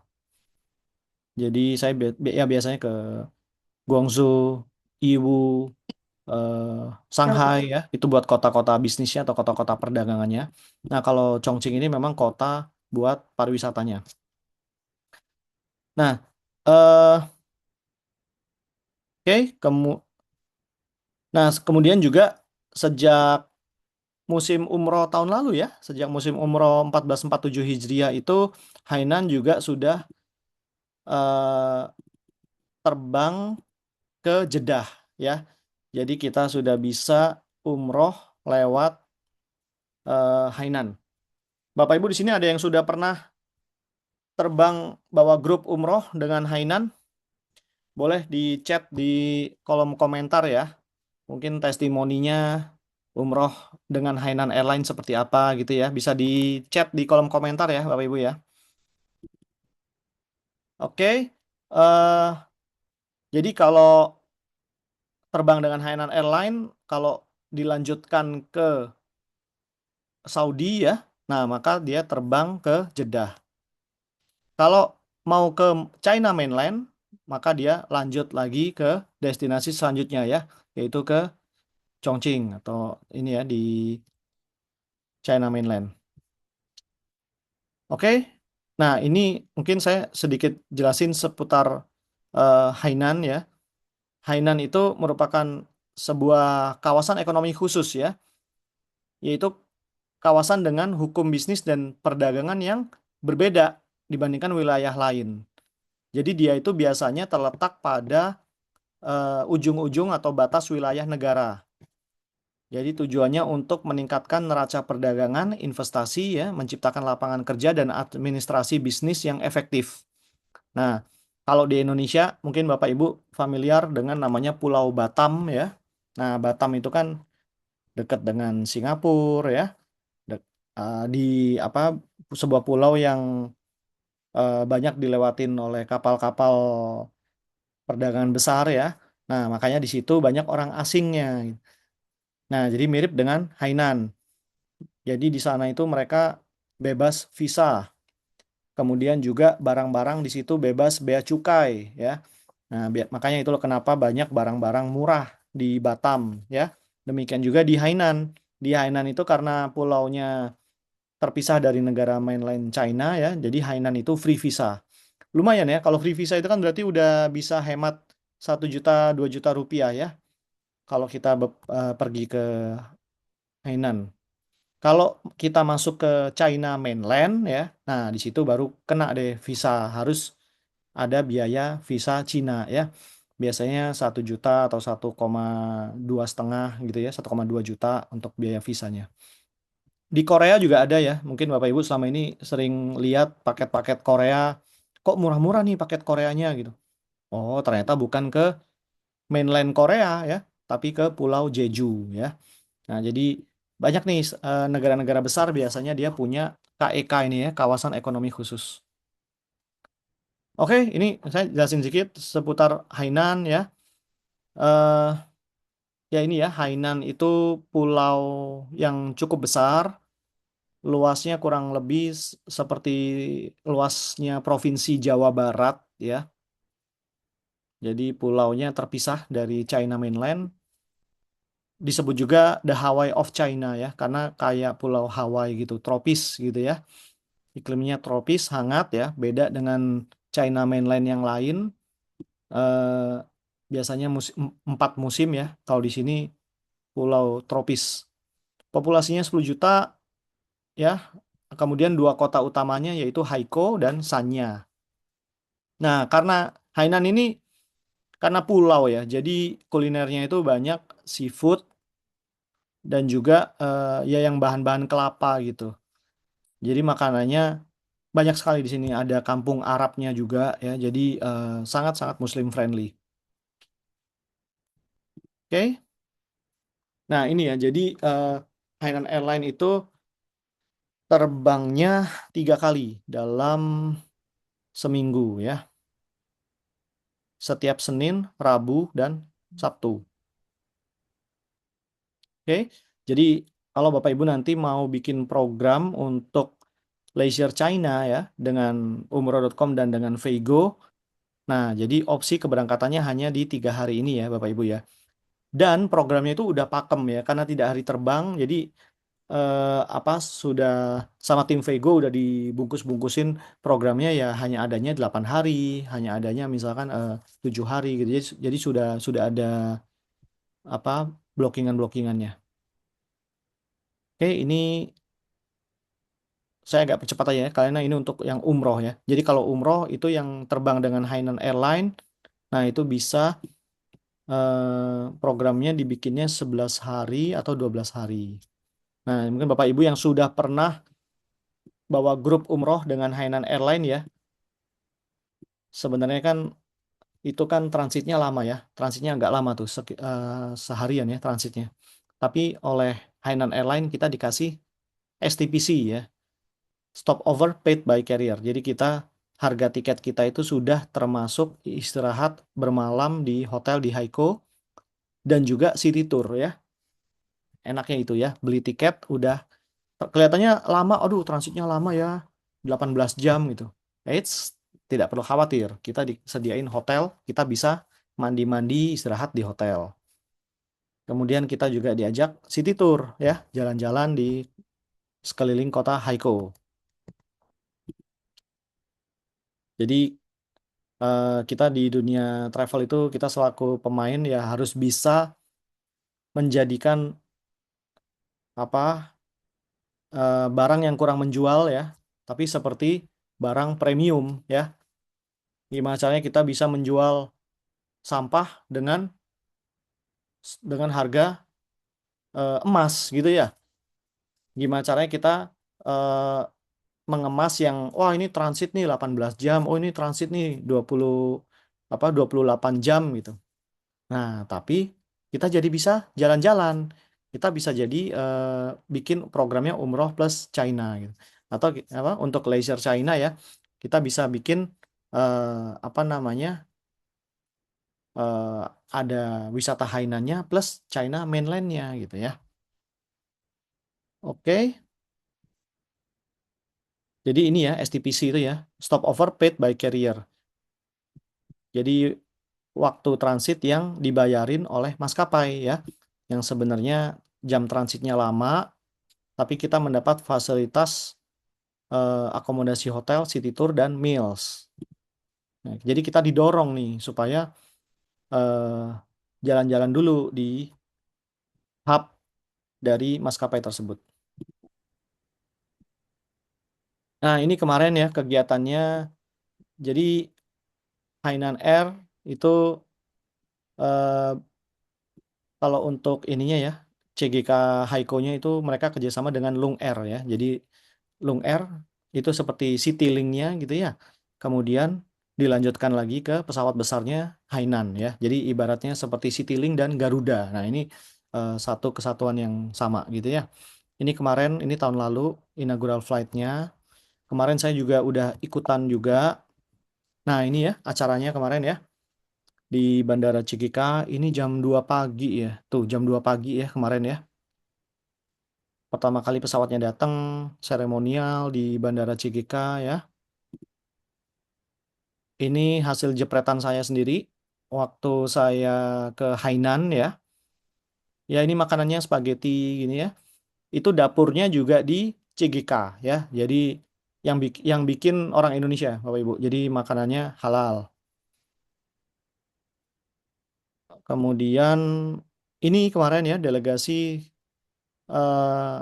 Jadi saya ya biasanya ke Guangzhou, Yiwu, eh, Shanghai ya, itu buat kota-kota bisnisnya atau kota-kota perdagangannya. Nah, kalau Chongqing ini memang kota buat pariwisatanya. Nah, oke, nah kemudian juga sejak musim umroh tahun lalu ya, sejak musim umroh 1447 Hijriah itu Hainan juga sudah eh, terbang ke Jeddah ya. Jadi kita sudah bisa umroh lewat Hainan. Bapak Ibu di sini ada yang sudah pernah terbang bawa grup umroh dengan Hainan? Boleh di chat di kolom komentar ya. Mungkin testimoninya umroh dengan Hainan Airlines seperti apa gitu ya. Bisa di chat di kolom komentar ya Bapak Ibu ya. Oke. eh jadi kalau terbang dengan Hainan Airlines, kalau dilanjutkan ke Saudi ya, nah maka dia terbang ke Jeddah. Kalau mau ke China Mainland, maka dia lanjut lagi ke destinasi selanjutnya ya, yaitu ke Chongqing atau ini ya di China Mainland. Oke. Nah, ini mungkin saya sedikit jelasin seputar Hainan ya. Hainan itu merupakan sebuah kawasan ekonomi khusus ya, yaitu kawasan dengan hukum bisnis dan perdagangan yang berbeda dibandingkan wilayah lain. Jadi dia itu biasanya terletak pada ujung-ujung atau batas wilayah negara. Jadi tujuannya untuk meningkatkan neraca perdagangan, investasi ya, menciptakan lapangan kerja dan administrasi bisnis yang efektif. Nah, kalau di Indonesia mungkin Bapak Ibu familiar dengan namanya Pulau Batam ya. Nah, Batam itu kan dekat dengan Singapura ya. Di apa sebuah pulau yang banyak dilewatin oleh kapal-kapal perdagangan besar ya. Nah, makanya di situ banyak orang asingnya. Nah, jadi mirip dengan Hainan. Jadi di sana itu mereka bebas visa. Kemudian juga barang-barang di situ bebas bea cukai ya. Nah, makanya itulah kenapa banyak barang-barang murah di Batam ya. Demikian juga di Hainan. Di Hainan itu karena pulaunya terpisah dari negara mainland China ya. Jadi Hainan itu free visa. Lumayan ya, kalau free visa itu kan berarti udah bisa hemat 1 juta 2 juta rupiah ya. Kalau kita pergi ke Hainan. Kalau kita masuk ke China mainland ya, nah di situ baru kena deh visa, harus ada biaya visa Cina ya. Biasanya 1 juta atau 1,2 setengah gitu ya, 1,2 juta untuk biaya visanya. Di Korea juga ada ya, mungkin Bapak Ibu selama ini sering lihat paket-paket Korea, kok murah-murah nih paket Koreanya gitu. Oh, ternyata bukan ke mainland Korea ya, tapi ke Pulau Jeju ya. Nah, jadi banyak nih negara-negara besar biasanya dia punya KEK ini ya, kawasan ekonomi khusus. Oke, ini saya jelasin sedikit seputar Hainan ya. eh Ya ini ya, Hainan itu pulau yang cukup besar, luasnya kurang lebih seperti luasnya Provinsi Jawa Barat ya. Jadi pulaunya terpisah dari China Mainland. Disebut juga The Hawaii of China ya, karena kayak Pulau Hawaii gitu, tropis gitu ya. Iklimnya tropis, hangat ya, beda dengan China Mainland yang lain. Eh, Biasanya 4 musim ya. Kalau di sini pulau tropis. Populasinya 10 juta ya. Kemudian 2 kota utamanya yaitu Haikou dan Sanya. Nah, karena Hainan ini karena pulau ya, jadi kulinernya itu banyak seafood dan juga ya yang bahan-bahan kelapa gitu. Jadi makanannya banyak sekali di sini. Ada kampung Arabnya juga ya. Jadi sangat-sangat Muslim friendly. Oke. Nah ini ya. Jadi Hainan Airline itu terbangnya 3 kali dalam seminggu ya. Setiap Senin, Rabu, dan Sabtu. Oke. Jadi kalau Bapak Ibu nanti mau bikin program untuk Leisure China ya dengan umroh.com dan dengan Vego. Nah, jadi opsi keberangkatannya hanya di 3 hari ini ya, Bapak Ibu ya. Dan programnya itu udah pakem ya, karena tidak hari terbang, jadi sudah sama tim Vego udah dibungkus-bungkusin programnya ya hanya adanya 8 hari, hanya adanya misalkan 7 hari gitu. Jadi sudah ada apa blockingan-blockingannya. Oke, ini saya agak percepat aja ya, karena ini untuk yang umroh ya. Jadi kalau umroh itu yang terbang dengan Hainan Airline, nah itu bisa programnya dibikinnya 11 hari atau 12 hari. Nah, mungkin Bapak Ibu yang sudah pernah bawa grup umroh dengan Hainan Airline ya, sebenarnya kan itu kan transitnya lama ya. Transitnya agak lama tuh, seharian ya transitnya. Tapi oleh Hainan Airline kita dikasih STPC ya, Stopover Paid by Carrier. Jadi kita harga tiket kita itu sudah termasuk istirahat bermalam di hotel di Haiko dan juga city tour ya. Enaknya itu ya, beli tiket udah kelihatannya lama, aduh transitnya lama ya, 18 jam gitu. Eits, tidak perlu khawatir, kita disediain hotel, kita bisa mandi-mandi istirahat di hotel. Kemudian kita juga diajak city tour ya, jalan-jalan di sekeliling kota Haiko. Jadi kita di dunia travel itu kita selaku pemain ya harus bisa menjadikan apa barang yang kurang menjual ya, tapi seperti barang premium ya. Gimana caranya kita bisa menjual sampah dengan harga emas gitu ya. Gimana caranya kita eh, mengemas yang wah ini transit nih 18 jam, oh ini transit nih 28 jam gitu. Nah, tapi kita jadi bisa jalan-jalan. Kita bisa jadi bikin programnya umroh plus China gitu. Atau apa untuk leisure China ya, kita bisa bikin apa namanya eh, ada wisata Hainannya plus China mainlandnya gitu ya. Oke, jadi ini ya STPC itu ya, Stopover Paid by Carrier. Jadi waktu transit yang dibayarin oleh maskapai ya, yang sebenarnya jam transitnya lama, tapi kita mendapat fasilitas akomodasi hotel, city tour, dan meals. Nah, jadi kita didorong nih supaya eh, jalan-jalan dulu di hub dari maskapai tersebut. Nah, ini kemarin ya kegiatannya. Jadi Hainan Air itu eh, kalau untuk ininya ya, CGK Haiko-nya itu mereka kerjasama dengan Lung Air ya. Jadi Lung Air itu seperti Citylink-nya gitu ya. Kemudian dilanjutkan lagi ke pesawat besarnya Hainan ya. Jadi ibaratnya seperti Citylink dan Garuda. Nah, ini satu kesatuan yang sama gitu ya. Ini kemarin, ini tahun lalu inaugural flight-nya. Kemarin saya juga udah ikutan juga. Nah, ini ya acaranya kemarin ya di Bandara Cikika. Ini jam 2 pagi ya. Tuh, jam 2 pagi ya kemarin ya. Pertama kali pesawatnya datang, seremonial di Bandara Cikika ya. Ini hasil jepretan saya sendiri waktu saya ke Hainan ya. Ya ini makanannya spaghetti gini ya. Itu dapurnya juga di CGK ya. Jadi yang bikin orang Indonesia, Bapak Ibu. Jadi makanannya halal. Kemudian ini kemarin ya delegasi eh,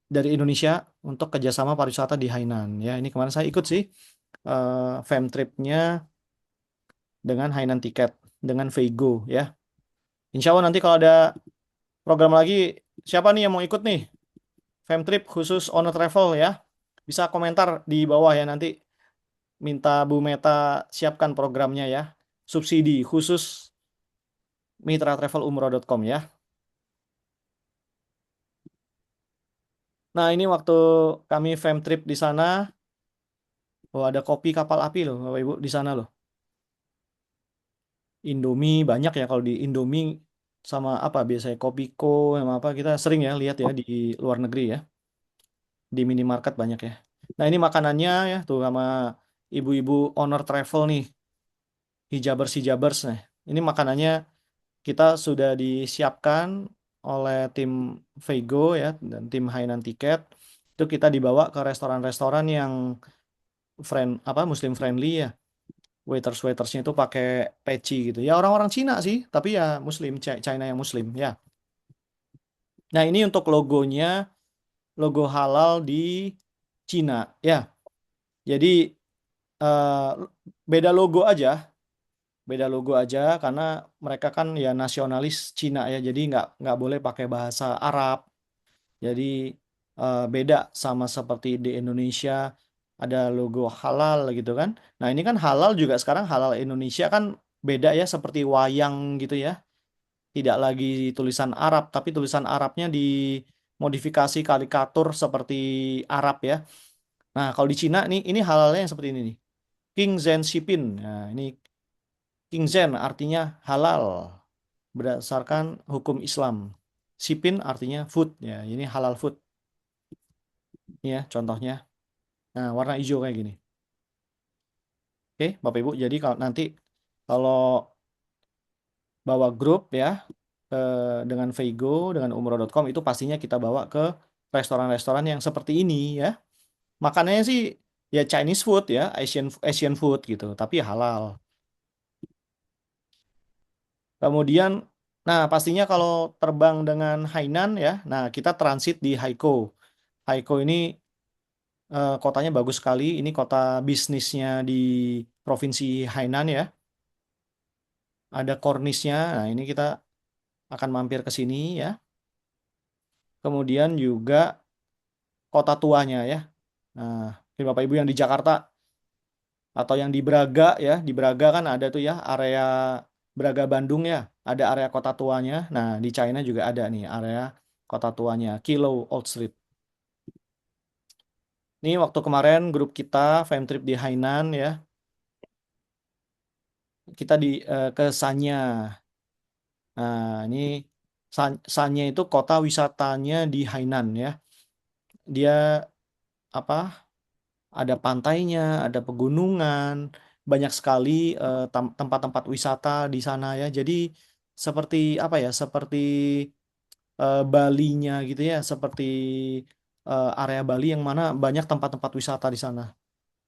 dari Indonesia untuk kerjasama pariwisata di Hainan ya. Ini kemarin saya ikut sih fam tripnya dengan Hainan Tiket dengan Vego ya. Insya Allah nanti kalau ada program lagi, siapa nih yang mau ikut nih? Fam trip khusus owner travel ya. Bisa komentar di bawah ya nanti minta Bu Meta siapkan programnya ya. Subsidi khusus mitratravelumroh.com ya. Nah, ini waktu kami fam trip di sana, oh ada kopi kapal api loh, Bapak Ibu di sana loh. Indomie banyak ya kalau di Indomie sama apa biasanya Kopiko sama apa kita sering ya lihat ya di luar negeri ya. Di minimarket banyak ya. Nah, ini makanannya ya tuh sama ibu-ibu owner travel nih, hijabers-hijabers. Nah, ini makanannya kita sudah disiapkan oleh tim Vego ya dan tim Hainan Tiket. Itu kita dibawa ke restoran-restoran yang apa Muslim friendly ya. Waitersnya itu pakai peci gitu. Ya orang-orang Cina sih, tapi ya Muslim, China yang Muslim ya. Nah, ini untuk logonya logo halal di Cina ya. Jadi eh, beda logo aja, karena mereka kan ya nasionalis Cina ya, jadi nggak boleh pakai bahasa Arab. Jadi beda sama seperti di Indonesia ada logo halal gitu kan. Nah ini kan halal juga sekarang halal Indonesia kan beda ya seperti wayang gitu ya. Tidak lagi tulisan Arab tapi tulisan Arabnya dimodifikasi karikatur seperti Arab ya. Nah kalau di Cina nih ini halalnya yang seperti ini nih. King Zen Sipin. Nah ini King Zen artinya halal berdasarkan hukum Islam. Sipin artinya food ya. Ini halal food. Ini ya contohnya. Nah, warna hijau kayak gini. Oke, Bapak Ibu. Jadi kalau nanti kalau bawa grup ya dengan Veigo, dengan umroh.com itu pastinya kita bawa ke restoran-restoran yang seperti ini ya. Makanannya sih ya Chinese food ya, Asian food gitu, tapi halal. Kemudian, nah pastinya kalau terbang dengan Hainan ya, nah kita transit di Haikou. Haikou ini kotanya bagus sekali. Ini kota bisnisnya di Provinsi Hainan ya. Ada kornisnya. Nah, ini kita akan mampir ke sini ya. Kemudian juga kota tuanya ya. Nah, ini Bapak Ibu yang di Jakarta atau yang di Braga ya. Di Braga kan ada tuh ya area Braga Bandung ya. Ada area kota tuanya. Nah, di China juga ada nih area kota tuanya. Kilo Old Street. Ini waktu kemarin grup kita fam trip di Hainan ya. Kita ke Sanya. Nah, ini Sanya itu kota wisatanya di Hainan ya. Dia apa? Ada pantainya, ada pegunungan, banyak sekali tempat-tempat wisata di sana ya. Jadi seperti apa ya? Seperti Balinya gitu ya, seperti area Bali yang mana banyak tempat-tempat wisata di sana.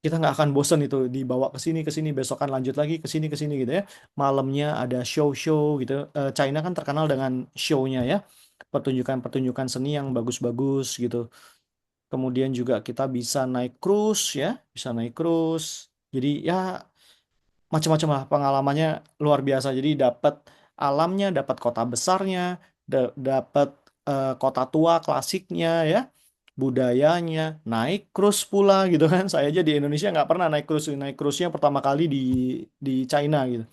Kita nggak akan bosen itu dibawa ke sini, besokan lanjut lagi ke sini gitu ya. Malamnya ada show-show gitu. China kan terkenal dengan show-nya ya, pertunjukan-pertunjukan seni yang bagus-bagus gitu. Kemudian juga kita bisa naik cruise ya, bisa naik cruise. Jadi ya macam-macam lah pengalamannya luar biasa. Jadi dapat alamnya, dapat kota besarnya, dapat kota tua klasiknya ya, budayanya, naik cruise pula gitu kan. Saya aja di Indonesia nggak pernah naik cruise, naik cruise-nya pertama kali di China gitu.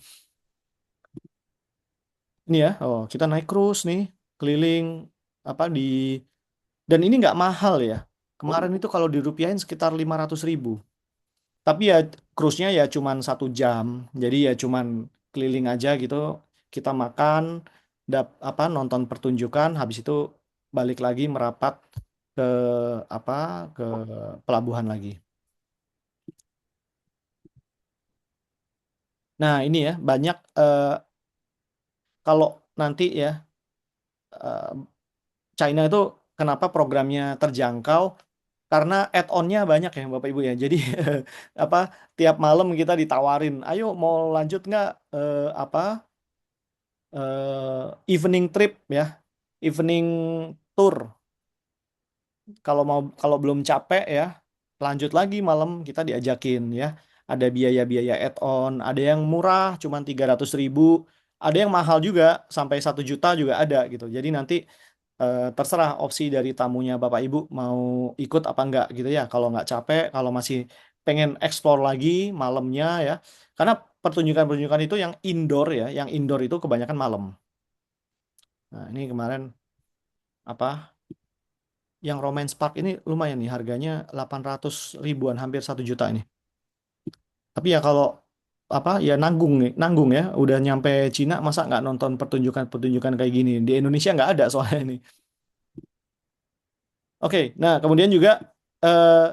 Ini ya, oh kita naik cruise nih keliling apa dan ini nggak mahal ya. Kemarin itu kalau dirupiahin sekitar 500.000. Tapi ya cruise-nya ya cuman 1 jam. Jadi ya cuman keliling aja gitu. Kita makan, nonton pertunjukan, habis itu balik lagi merapat ke apa ke pelabuhan lagi. Nah ini ya banyak kalau nanti ya eh, China itu kenapa programnya terjangkau? Karena add-on-nya banyak ya Bapak Ibu ya. Jadi apa tiap malam kita ditawarin, ayo mau lanjut nggak evening trip ya, evening tour. Kalau belum capek ya, lanjut lagi malam kita diajakin ya. Ada biaya-biaya add-on, ada yang murah cuman 300.000, ada yang mahal juga sampai 1 juta juga ada gitu. Jadi nanti terserah opsi dari tamunya Bapak Ibu mau ikut apa enggak gitu ya. Kalau nggak capek, kalau masih pengen explore lagi malamnya ya. Karena pertunjukan-pertunjukan itu yang indoor ya, yang indoor itu kebanyakan malam. Nah, ini kemarin apa yang Romance Park ini lumayan nih harganya 800 ribuan hampir 1 juta ini. Tapi ya kalau ya nanggung nih, nanggung ya. Udah nyampe Cina masa nggak nonton pertunjukan-pertunjukan kayak gini. Di Indonesia nggak ada soalnya ini. Oke, nah kemudian juga eh,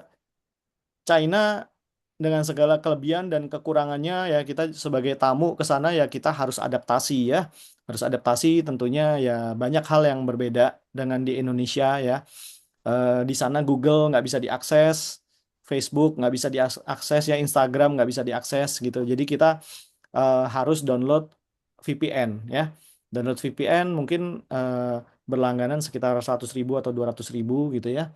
China dengan segala kelebihan dan kekurangannya ya kita sebagai tamu ke sana ya kita harus adaptasi ya. Harus adaptasi tentunya ya banyak hal yang berbeda dengan di Indonesia ya. Di sana Google nggak bisa diakses, Facebook nggak bisa diakses ya, Instagram nggak bisa diakses gitu. Jadi kita harus download VPN ya. Download VPN mungkin berlangganan sekitar 100.000 atau 200.000 gitu ya.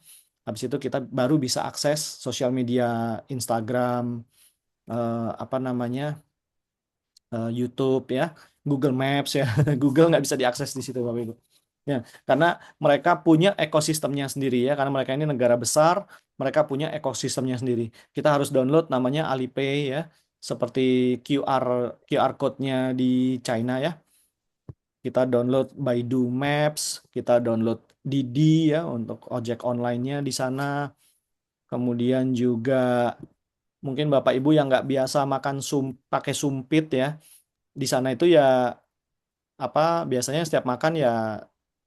Habis itu kita baru bisa akses sosial media Instagram, apa namanya, YouTube ya, Google Maps ya. Google nggak bisa diakses di situ Bapak Ibu. Ya, karena mereka punya ekosistemnya sendiri ya, karena mereka ini negara besar, mereka punya ekosistemnya sendiri. Kita harus download namanya Alipay ya, seperti QR code-nya di China ya. Kita download Baidu Maps, kita download Didi ya untuk ojek online-nya di sana. Kemudian juga mungkin Bapak Ibu yang nggak biasa makan pakai sumpit ya, di sana itu ya apa biasanya setiap makan ya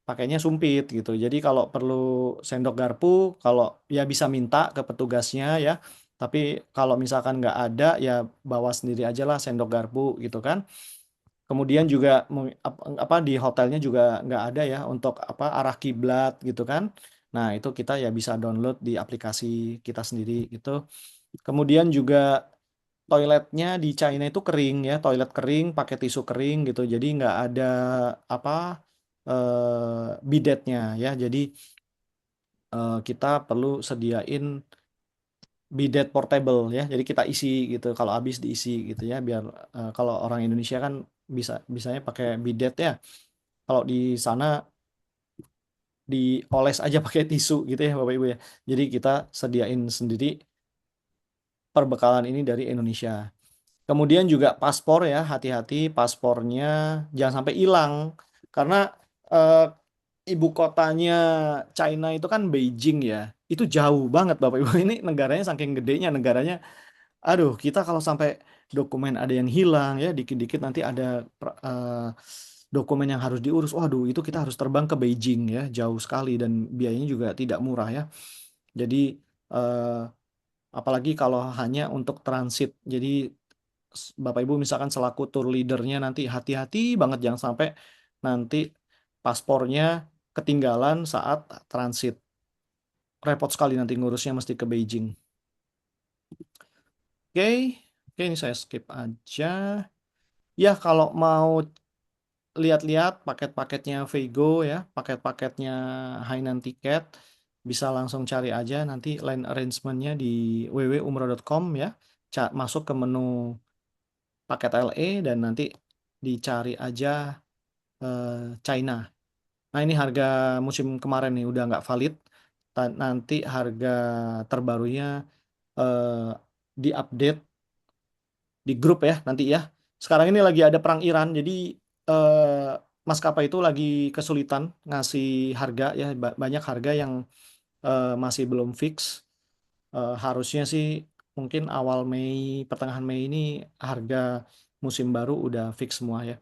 pakainya sumpit gitu. Jadi kalau perlu sendok garpu, kalau ya bisa minta ke petugasnya ya. Tapi kalau misalkan nggak ada ya bawa sendiri aja lah sendok garpu gitu kan. Kemudian juga apa di hotelnya juga nggak ada ya untuk apa arah kiblat gitu kan. Nah itu kita ya bisa download di aplikasi kita sendiri gitu. Kemudian juga toiletnya di China itu kering ya, toilet kering pakai tisu kering gitu. Jadi nggak ada apa bidetnya ya. Jadi kita perlu sediain bidet portable ya. Jadi kita isi gitu. Kalau habis diisi gitu ya. Biar kalau orang Indonesia kan bisanya pakai bidet ya. Kalau di sana dioles aja pakai tisu gitu ya Bapak Ibu ya. Jadi kita sediain sendiri perbekalan ini dari Indonesia. Kemudian juga paspor ya, hati-hati paspornya jangan sampai hilang. Karena eh, ibu kotanya China itu kan Beijing ya. Itu jauh banget Bapak Ibu. Ini negaranya saking gedenya negaranya. Aduh, kita kalau sampai dokumen ada yang hilang ya, dikit-dikit nanti ada dokumen yang harus diurus. Waduh, itu kita harus terbang ke Beijing ya, jauh sekali dan biayanya juga tidak murah ya. Jadi eh, apalagi kalau hanya untuk transit. Jadi Bapak Ibu misalkan selaku tour leadernya nanti hati-hati banget jangan sampai nanti paspornya ketinggalan saat transit. Repot sekali nanti ngurusnya mesti ke Beijing. Oke, oke ini saya skip aja. Ya kalau mau lihat-lihat paket-paketnya Vego ya, paket-paketnya Hainan Tiket bisa langsung cari aja nanti line arrangement-nya di www.umroh.com ya. Masuk ke menu paket LE dan nanti dicari aja China. Nah ini harga musim kemarin nih udah nggak valid. Nanti harga terbarunya eh, diupdate di grup ya nanti ya. Sekarang ini lagi ada perang Iran, jadi maskapai itu lagi kesulitan ngasih harga ya. Banyak harga yang masih belum fix. Harusnya sih mungkin awal Mei, pertengahan Mei ini harga musim baru udah fix semua ya.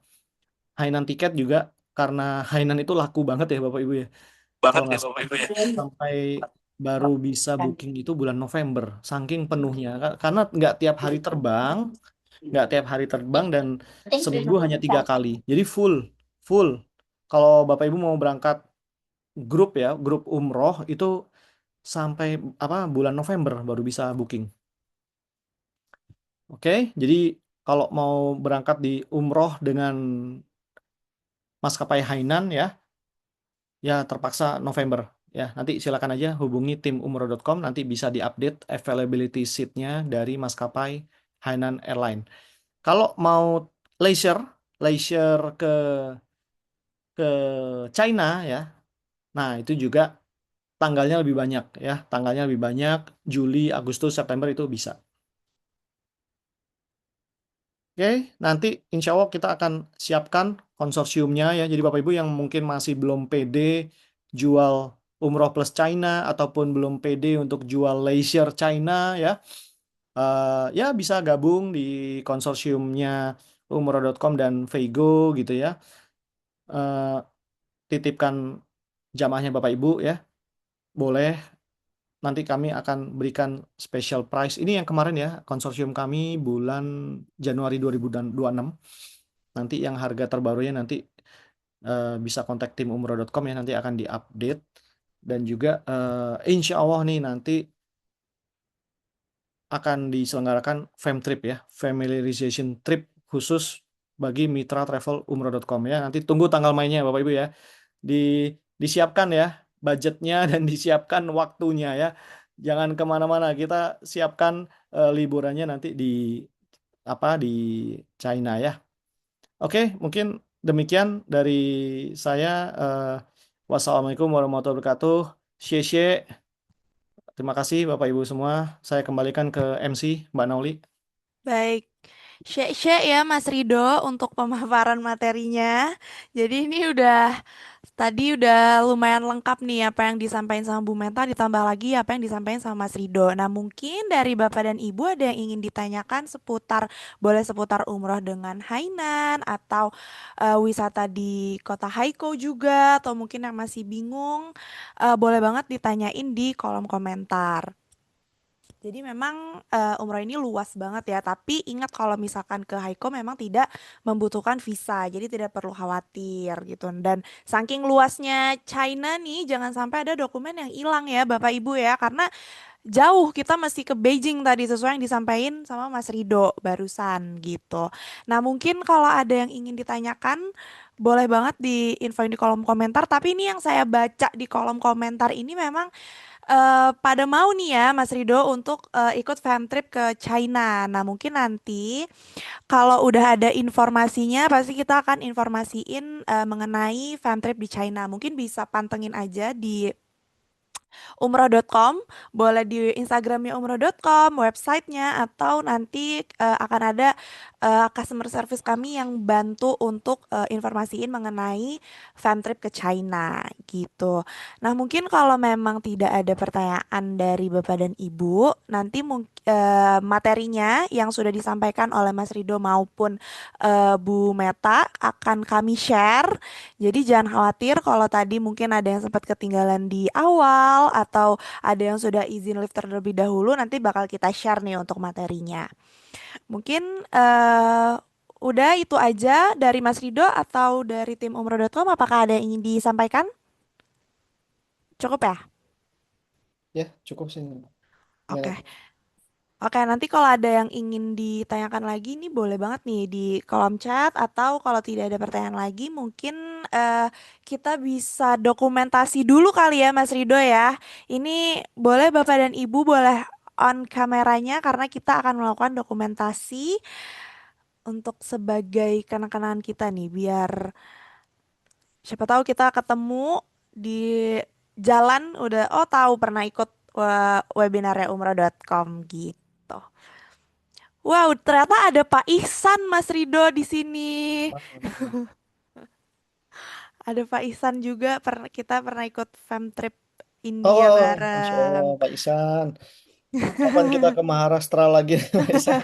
Hainan tiket juga karena Hainan itu laku banget ya Bapak Ibu ya. Kalau nggak salah sampai baru bisa booking itu bulan November, saking penuhnya. Karena nggak tiap hari terbang dan seminggu hanya 3 kali. Jadi full, full. Kalau Bapak Ibu mau berangkat grup ya, grup umroh itu sampai apa bulan November baru bisa booking. Oke, jadi kalau mau berangkat di umroh dengan maskapai Hainan ya terpaksa November. Ya, nanti silakan aja hubungi tim umroh.com nanti bisa diupdate availability seat-nya dari maskapai Hainan Airline. Kalau mau leisure, leisure ke China ya. Nah, itu juga tanggalnya lebih banyak ya. Tanggalnya lebih banyak Juli, Agustus, September itu bisa. Oke, nanti insya Allah kita akan siapkan konsorsiumnya ya. Jadi Bapak Ibu yang mungkin masih belum pede jual umroh plus China ataupun belum pede untuk jual leisure China ya, ya bisa gabung di konsorsiumnya umroh.com dan Vego gitu ya. Eh, Titipkan jamaahnya Bapak Ibu ya, boleh. Nanti kami akan berikan special price. Ini yang kemarin ya, konsorsium kami bulan Januari 2026. Nanti yang harga terbarunya nanti bisa kontak tim umroh.com ya, nanti akan diupdate. Dan juga insya Allah nih nanti akan diselenggarakan FamTrip ya, familiarization trip khusus bagi mitra travel umroh.com ya. Nanti tunggu tanggal mainnya Bapak Ibu ya. Di disiapkan ya budgetnya dan disiapkan waktunya ya. Jangan kemana-mana, kita siapkan liburannya nanti di di China ya. Oke, mungkin demikian dari saya. eh, Wassalamualaikum warahmatullahi wabarakatuh. Xie. Terima kasih Bapak Ibu semua. Saya kembalikan ke MC Mbak Nauli.
Baik, share ya Mas Rido untuk pemaparan materinya. Jadi ini tadi udah lumayan lengkap nih apa yang disampaikan sama Bu Meta, ditambah lagi apa yang disampaikan sama Mas Rido. Nah mungkin dari Bapak dan Ibu ada yang ingin ditanyakan boleh seputar umroh dengan Hainan atau wisata di kota Haiko juga, atau mungkin yang masih bingung, boleh banget ditanyain di kolom komentar. Jadi memang umroh ini luas banget ya, tapi ingat kalau misalkan ke Haiko memang tidak membutuhkan visa, jadi tidak perlu khawatir gitu. Dan saking luasnya China nih, jangan sampai ada dokumen yang hilang ya Bapak Ibu ya, karena jauh kita mesti ke Beijing tadi sesuai yang disampaikan sama Mas Rido barusan gitu. Nah mungkin kalau ada yang ingin ditanyakan, boleh banget infoin di kolom komentar, tapi ini yang saya baca di kolom komentar ini memang pada mau nih ya Mas Rido untuk ikut fam trip ke China. Nah, mungkin nanti kalau udah ada informasinya pasti kita akan informasiin mengenai fam trip di China. Mungkin bisa pantengin aja di umroh.com, boleh di Instagramnya umroh.com, websitenya, atau nanti akan ada customer service kami yang bantu untuk informasiin mengenai fan trip ke China gitu. Nah mungkin kalau memang tidak ada pertanyaan dari Bapak dan Ibu, nanti materinya yang sudah disampaikan oleh Mas Rido maupun Bu Meta akan kami share. Jadi jangan khawatir kalau tadi mungkin ada yang sempat ketinggalan di awal atau ada yang sudah izin live terlebih dahulu, nanti bakal kita share nih untuk materinya. Mungkin udah itu aja dari Mas Rido atau dari tim umroh.com, apakah ada yang ingin disampaikan? Cukup ya?
Ya, cukup sih.
Oke. Oke, nanti kalau ada yang ingin ditanyakan lagi nih boleh banget nih di kolom chat, atau kalau tidak ada pertanyaan lagi mungkin kita bisa dokumentasi dulu kali ya Mas Rido ya. Ini boleh Bapak dan Ibu boleh on kameranya karena kita akan melakukan dokumentasi untuk sebagai kenang-kenangan kita nih, biar siapa tahu kita ketemu di jalan udah tahu pernah ikut webinarnya umroh.com gitu. Wow, ternyata ada Pak Ihsan Mas Rido di sini. Ada Pak Ihsan juga, kita pernah ikut fam trip India
Oh, Masya Allah,
bareng.
Pak Isan. Kapan kita ke Maharashtra lagi, Pak Isan?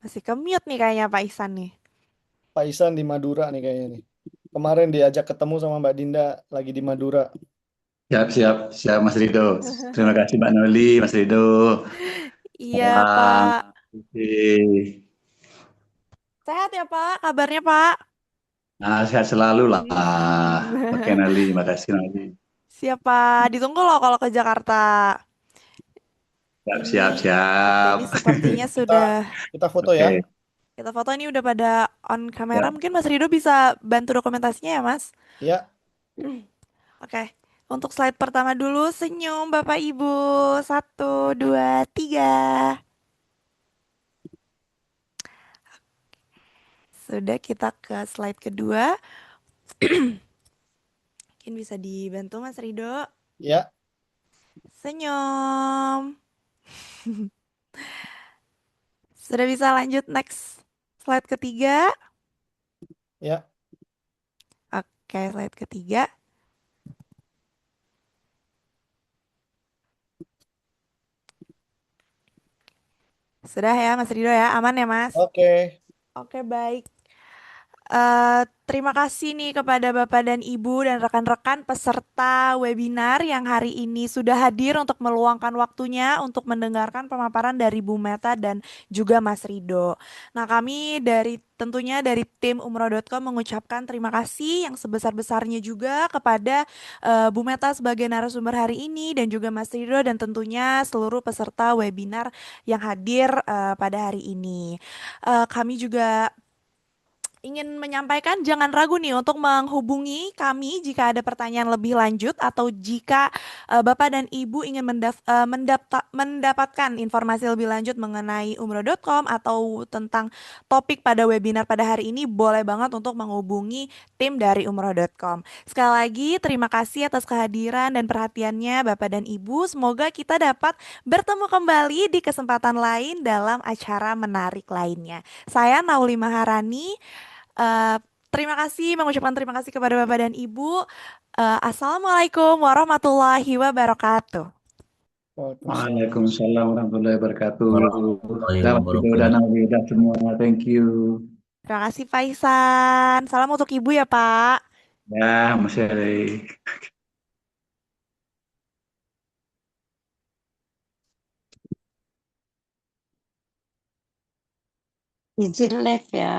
Masih ke-mute nih kayaknya Pak Ihsan nih.
Pak Isan di Madura nih kayaknya nih. Kemarin diajak ketemu sama Mbak Dinda lagi di Madura.
Siap, siap, siap Mas Rido. Terima kasih Mbak Noli, Mas Rido.
Iya
Salam.
Pak.
Oke.
Sehat ya Pak, kabarnya Pak?
Nah, sehat selalu lah. Oke Noli, makasih Noli.
Siap Pak, ditunggu loh kalau ke Jakarta.
Siap, siap,
Ini, oke,
siap.
ini sepertinya
Kita
sudah
kita foto ya.
Oke,
kita foto, ini udah pada on kamera.
ya.
Mungkin Mas Rido bisa bantu dokumentasinya ya Mas?
Ya,
Oke, untuk slide pertama dulu, senyum Bapak Ibu. Satu, dua, tiga. Sudah, kita ke slide kedua. Mungkin bisa dibantu Mas Rido.
ya.
Senyum. Sudah bisa lanjut next slide ketiga.
Ya.
Oke, slide ketiga. Sudah ya Mas Rido ya, aman ya Mas?
Oke.
Oke, baik. Terima kasih nih kepada Bapak dan Ibu dan rekan-rekan peserta webinar yang hari ini sudah hadir untuk meluangkan waktunya untuk mendengarkan pemaparan dari Bu Meta dan juga Mas Rido. Nah, kami tentunya dari tim umroh.com mengucapkan terima kasih yang sebesar-besarnya juga kepada Bu Meta sebagai narasumber hari ini dan juga Mas Rido dan tentunya seluruh peserta webinar yang hadir pada hari ini. Kami juga ingin menyampaikan, jangan ragu nih untuk menghubungi kami jika ada pertanyaan lebih lanjut atau jika Bapak dan Ibu ingin mendapatkan informasi lebih lanjut mengenai umroh.com atau tentang topik pada webinar pada hari ini, boleh banget untuk menghubungi tim dari umroh.com. Sekali lagi, terima kasih atas kehadiran dan perhatiannya Bapak dan Ibu. Semoga kita dapat bertemu kembali di kesempatan lain dalam acara menarik lainnya. Saya Nauli Maharani. eh, Terima kasih, mengucapkan terima kasih kepada Bapak dan Ibu. Assalamualaikum warahmatullahi wabarakatuh.
Waalaikumsalam warahmatullahi wabarakatuh.
Warahmatullahi
Selamat tidur dan
wabarakatuh.
alhamdulillah semua. Thank you.
Terima kasih Faisan. Salam untuk Ibu ya Pak.
Ya, masih ada.
Izin live ya.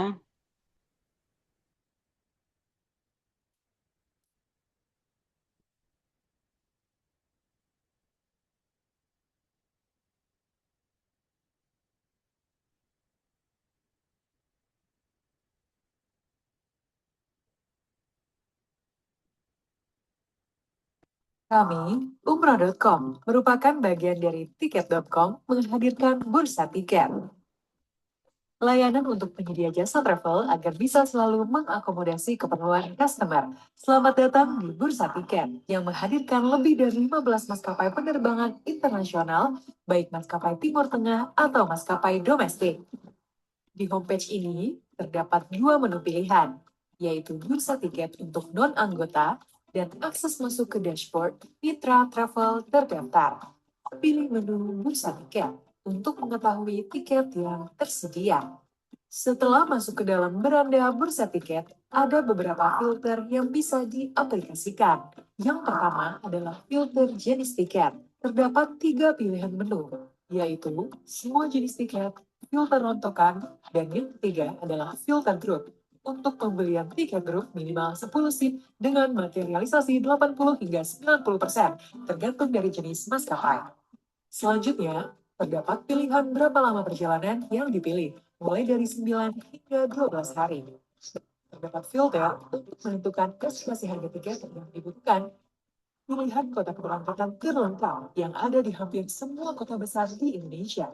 Kami, Umroh.com, merupakan bagian dari Tiket.com menghadirkan bursa tiket. Layanan untuk penyedia jasa travel agar bisa selalu mengakomodasi keperluan customer. Selamat datang di Bursa Tiket yang menghadirkan lebih dari 15 maskapai penerbangan internasional, baik maskapai Timur Tengah atau maskapai domestik. Di homepage ini terdapat dua menu pilihan, yaitu bursa tiket untuk non-anggota dan akses masuk ke dashboard Mitra Travel terdaftar. Pilih menu bursa tiket untuk mengetahui tiket yang tersedia. Setelah masuk ke dalam beranda bursa tiket, ada beberapa filter yang bisa diaplikasikan. Yang pertama adalah filter jenis tiket. Terdapat 3 pilihan menu, yaitu semua jenis tiket, filter rontokan, dan yang ketiga adalah filter grup. Untuk pembelian tiket grup minimal 10 seat dengan materialisasi 80 hingga 90%, tergantung dari jenis maskapai. Selanjutnya, terdapat pilihan berapa lama perjalanan yang dipilih, mulai dari 9 hingga 12 hari. Terdapat filter untuk menentukan estimasi harga tiket yang dibutuhkan. Pilihan kota keberangkatan terlengkap yang ada di hampir semua kota besar di Indonesia.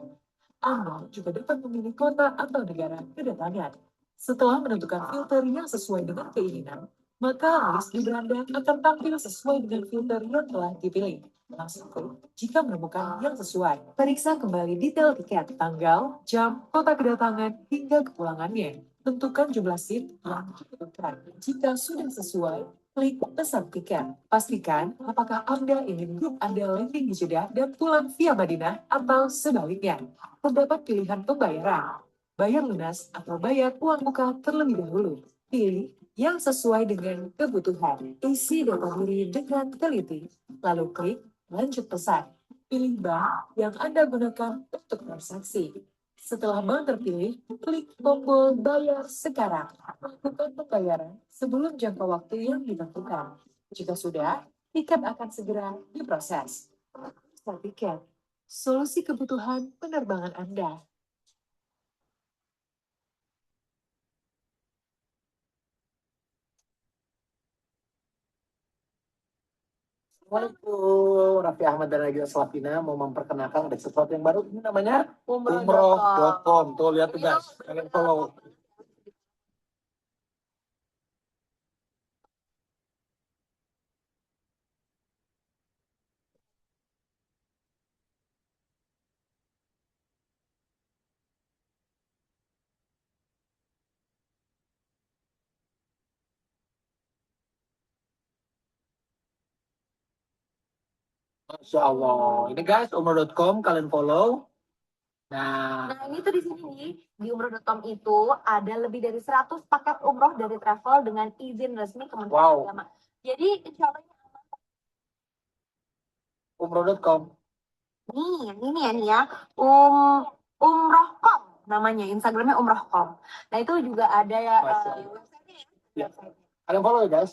Anda juga dapat memilih kota atau negara kedatangan. Setelah menentukan filter yang sesuai dengan keinginan, maka list di beranda akan tampil sesuai dengan filter yang telah dipilih. Langsung klik jika menemukan yang sesuai. Periksa kembali detail tiket, tanggal, jam, kota kedatangan, hingga kepulangannya. Tentukan jumlah seat yang dibutuhkan. Jika sudah sesuai, klik pesan tiket. Pastikan apakah Anda ingin grup Anda landing di Jeddah dan pulang via Madinah atau sebaliknya. Terdapat pilihan pembayaran, bayar lunas atau bayar uang muka terlebih dahulu. Pilih yang sesuai dengan kebutuhan. Isi data diri dengan teliti, lalu klik lanjut pesan. Pilih bank yang Anda gunakan untuk transaksi. Setelah bank terpilih, klik tombol bayar sekarang. Lakukan pembayaran sebelum jangka waktu yang ditentukan. Jika sudah, tiket akan segera diproses. Start tiket. Solusi kebutuhan penerbangan Anda.
Assalamualaikum, Raffi Ahmad dan Nagita Slavina mau memperkenalkan ada sesuatu yang baru. Ini namanya
Umroh.com.
umroh.com. Tuh lihat tuh guys, kalian follow. Masya Allah. Ini guys, umroh.com kalian follow. Nah,
Nah, ini tuh di sini nih, di umroh.com itu ada lebih dari 100 paket umroh dari travel dengan izin resmi Kementerian
wow,
Agama. Jadi, insya Allah
umroh.com.
nih, ini ya nih ya, umroh.com namanya, Instagramnya umroh.com. Nah, itu juga ada ya
Masya Allah.
websitenya
Ya.
ya. Website.
Kalian follow ya guys.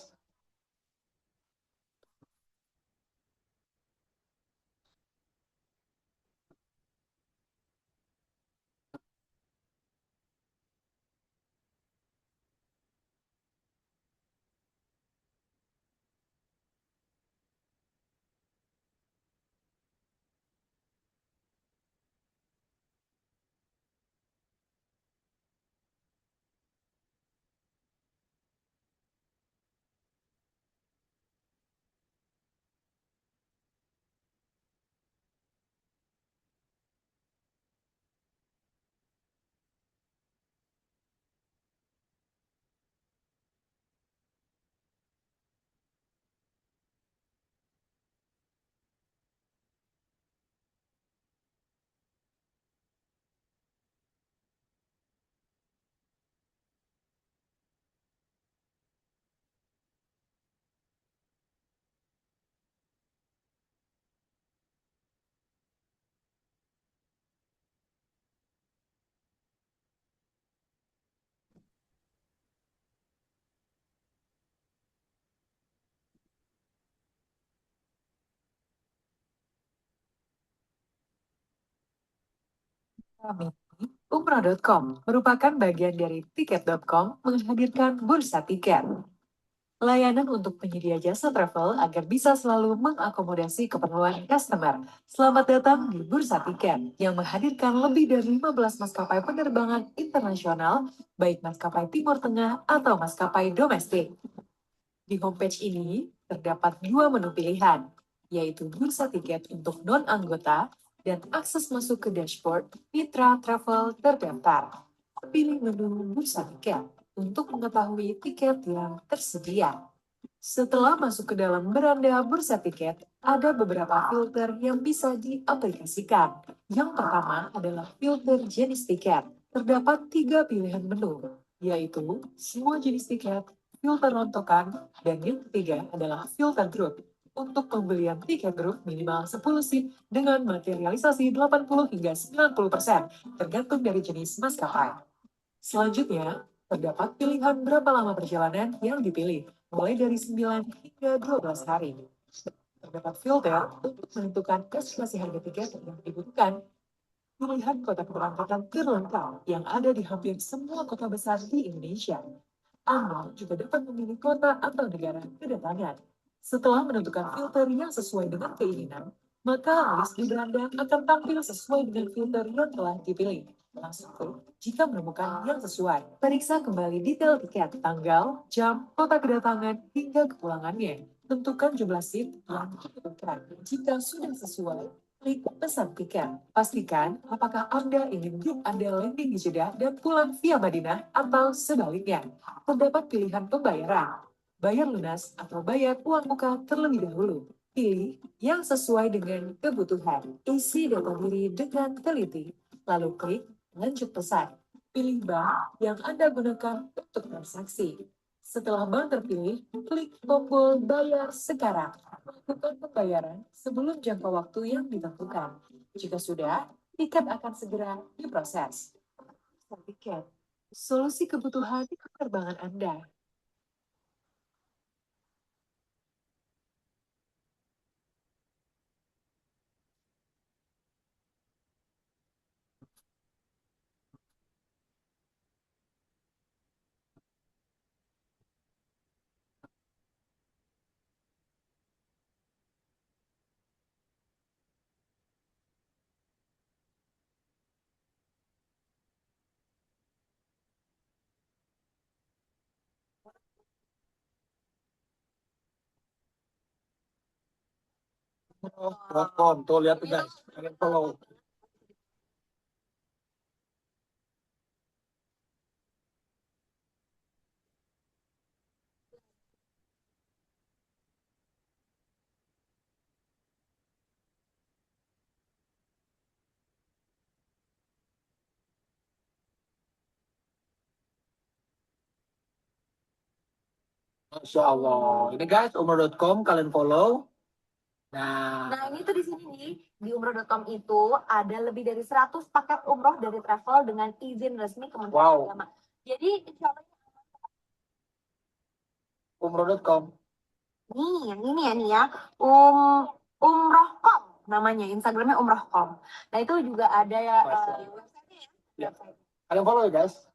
Kami, Umroh.com merupakan bagian dari Tiket.com menghadirkan bursa tiket. Layanan untuk penyedia jasa travel agar bisa selalu mengakomodasi keperluan customer. Selamat datang di Bursa Tiket yang menghadirkan lebih dari 15 maskapai penerbangan internasional, baik maskapai Timur Tengah atau maskapai domestik. Di homepage ini terdapat 2 menu pilihan, yaitu bursa tiket untuk non-anggota dan akses masuk ke dashboard Mitra Travel terdaftar. Pilih menu bursa tiket untuk mengetahui tiket yang tersedia. Setelah masuk ke dalam beranda bursa tiket, ada beberapa filter yang bisa diaplikasikan. Yang pertama adalah filter jenis tiket. Terdapat 3 pilihan menu, yaitu semua jenis tiket, filter rontokan, dan yang ketiga adalah filter grup. Untuk pembelian tiket grup minimal 10 seat dengan materialisasi 80 hingga 90%, tergantung dari jenis maskapai. Selanjutnya, terdapat pilihan berapa lama perjalanan yang dipilih, mulai dari 9 hingga 12 hari. Terdapat filter untuk menentukan estimasi harga tiket yang dibutuhkan. Pilihan kota keberangkatan terlengkap yang ada di hampir semua kota besar di Indonesia. Anda juga dapat memilih kota atau negara kedatangan. Setelah menentukan filter yang sesuai dengan keinginan, maka list di beranda akan tampil sesuai dengan filter yang telah dipilih. Langsung klik jika menemukan yang sesuai. Periksa kembali detail tiket, tanggal, jam, kota kedatangan, hingga kepulangannya. Tentukan jumlah seat yang dibutuhkan. Jika sudah sesuai, klik pesan tiket. Pastikan apakah Anda ingin grup Anda landing di Jeddah dan pulang via Madinah atau sebaliknya. Terdapat pilihan pembayaran, bayar lunas atau bayar uang muka terlebih dahulu. Pilih yang sesuai dengan kebutuhan. Isi data diri dengan teliti, lalu klik lanjut pesan. Pilih bank yang Anda gunakan untuk transaksi. Setelah bank terpilih, klik tombol bayar sekarang. Lakukan pembayaran sebelum jangka waktu yang ditentukan. Jika sudah, tiket akan segera diproses. Tiket, solusi kebutuhan penerbangan Anda.
Umroh.com, tuh lihat tuh guys, kalian follow. Masya Allah. Ini guys, umroh.com, kalian follow.
Nah, ini tuh di sini nih, di umroh.com itu ada lebih dari 100 paket umroh dari travel dengan izin resmi Kementerian Agama. Jadi, insya Allah
Umroh.com.
nih, yang ini ya nih ya, umroh.com namanya, Instagramnya umroh.com. Nah, itu juga ada ya
Kalian follow ya guys.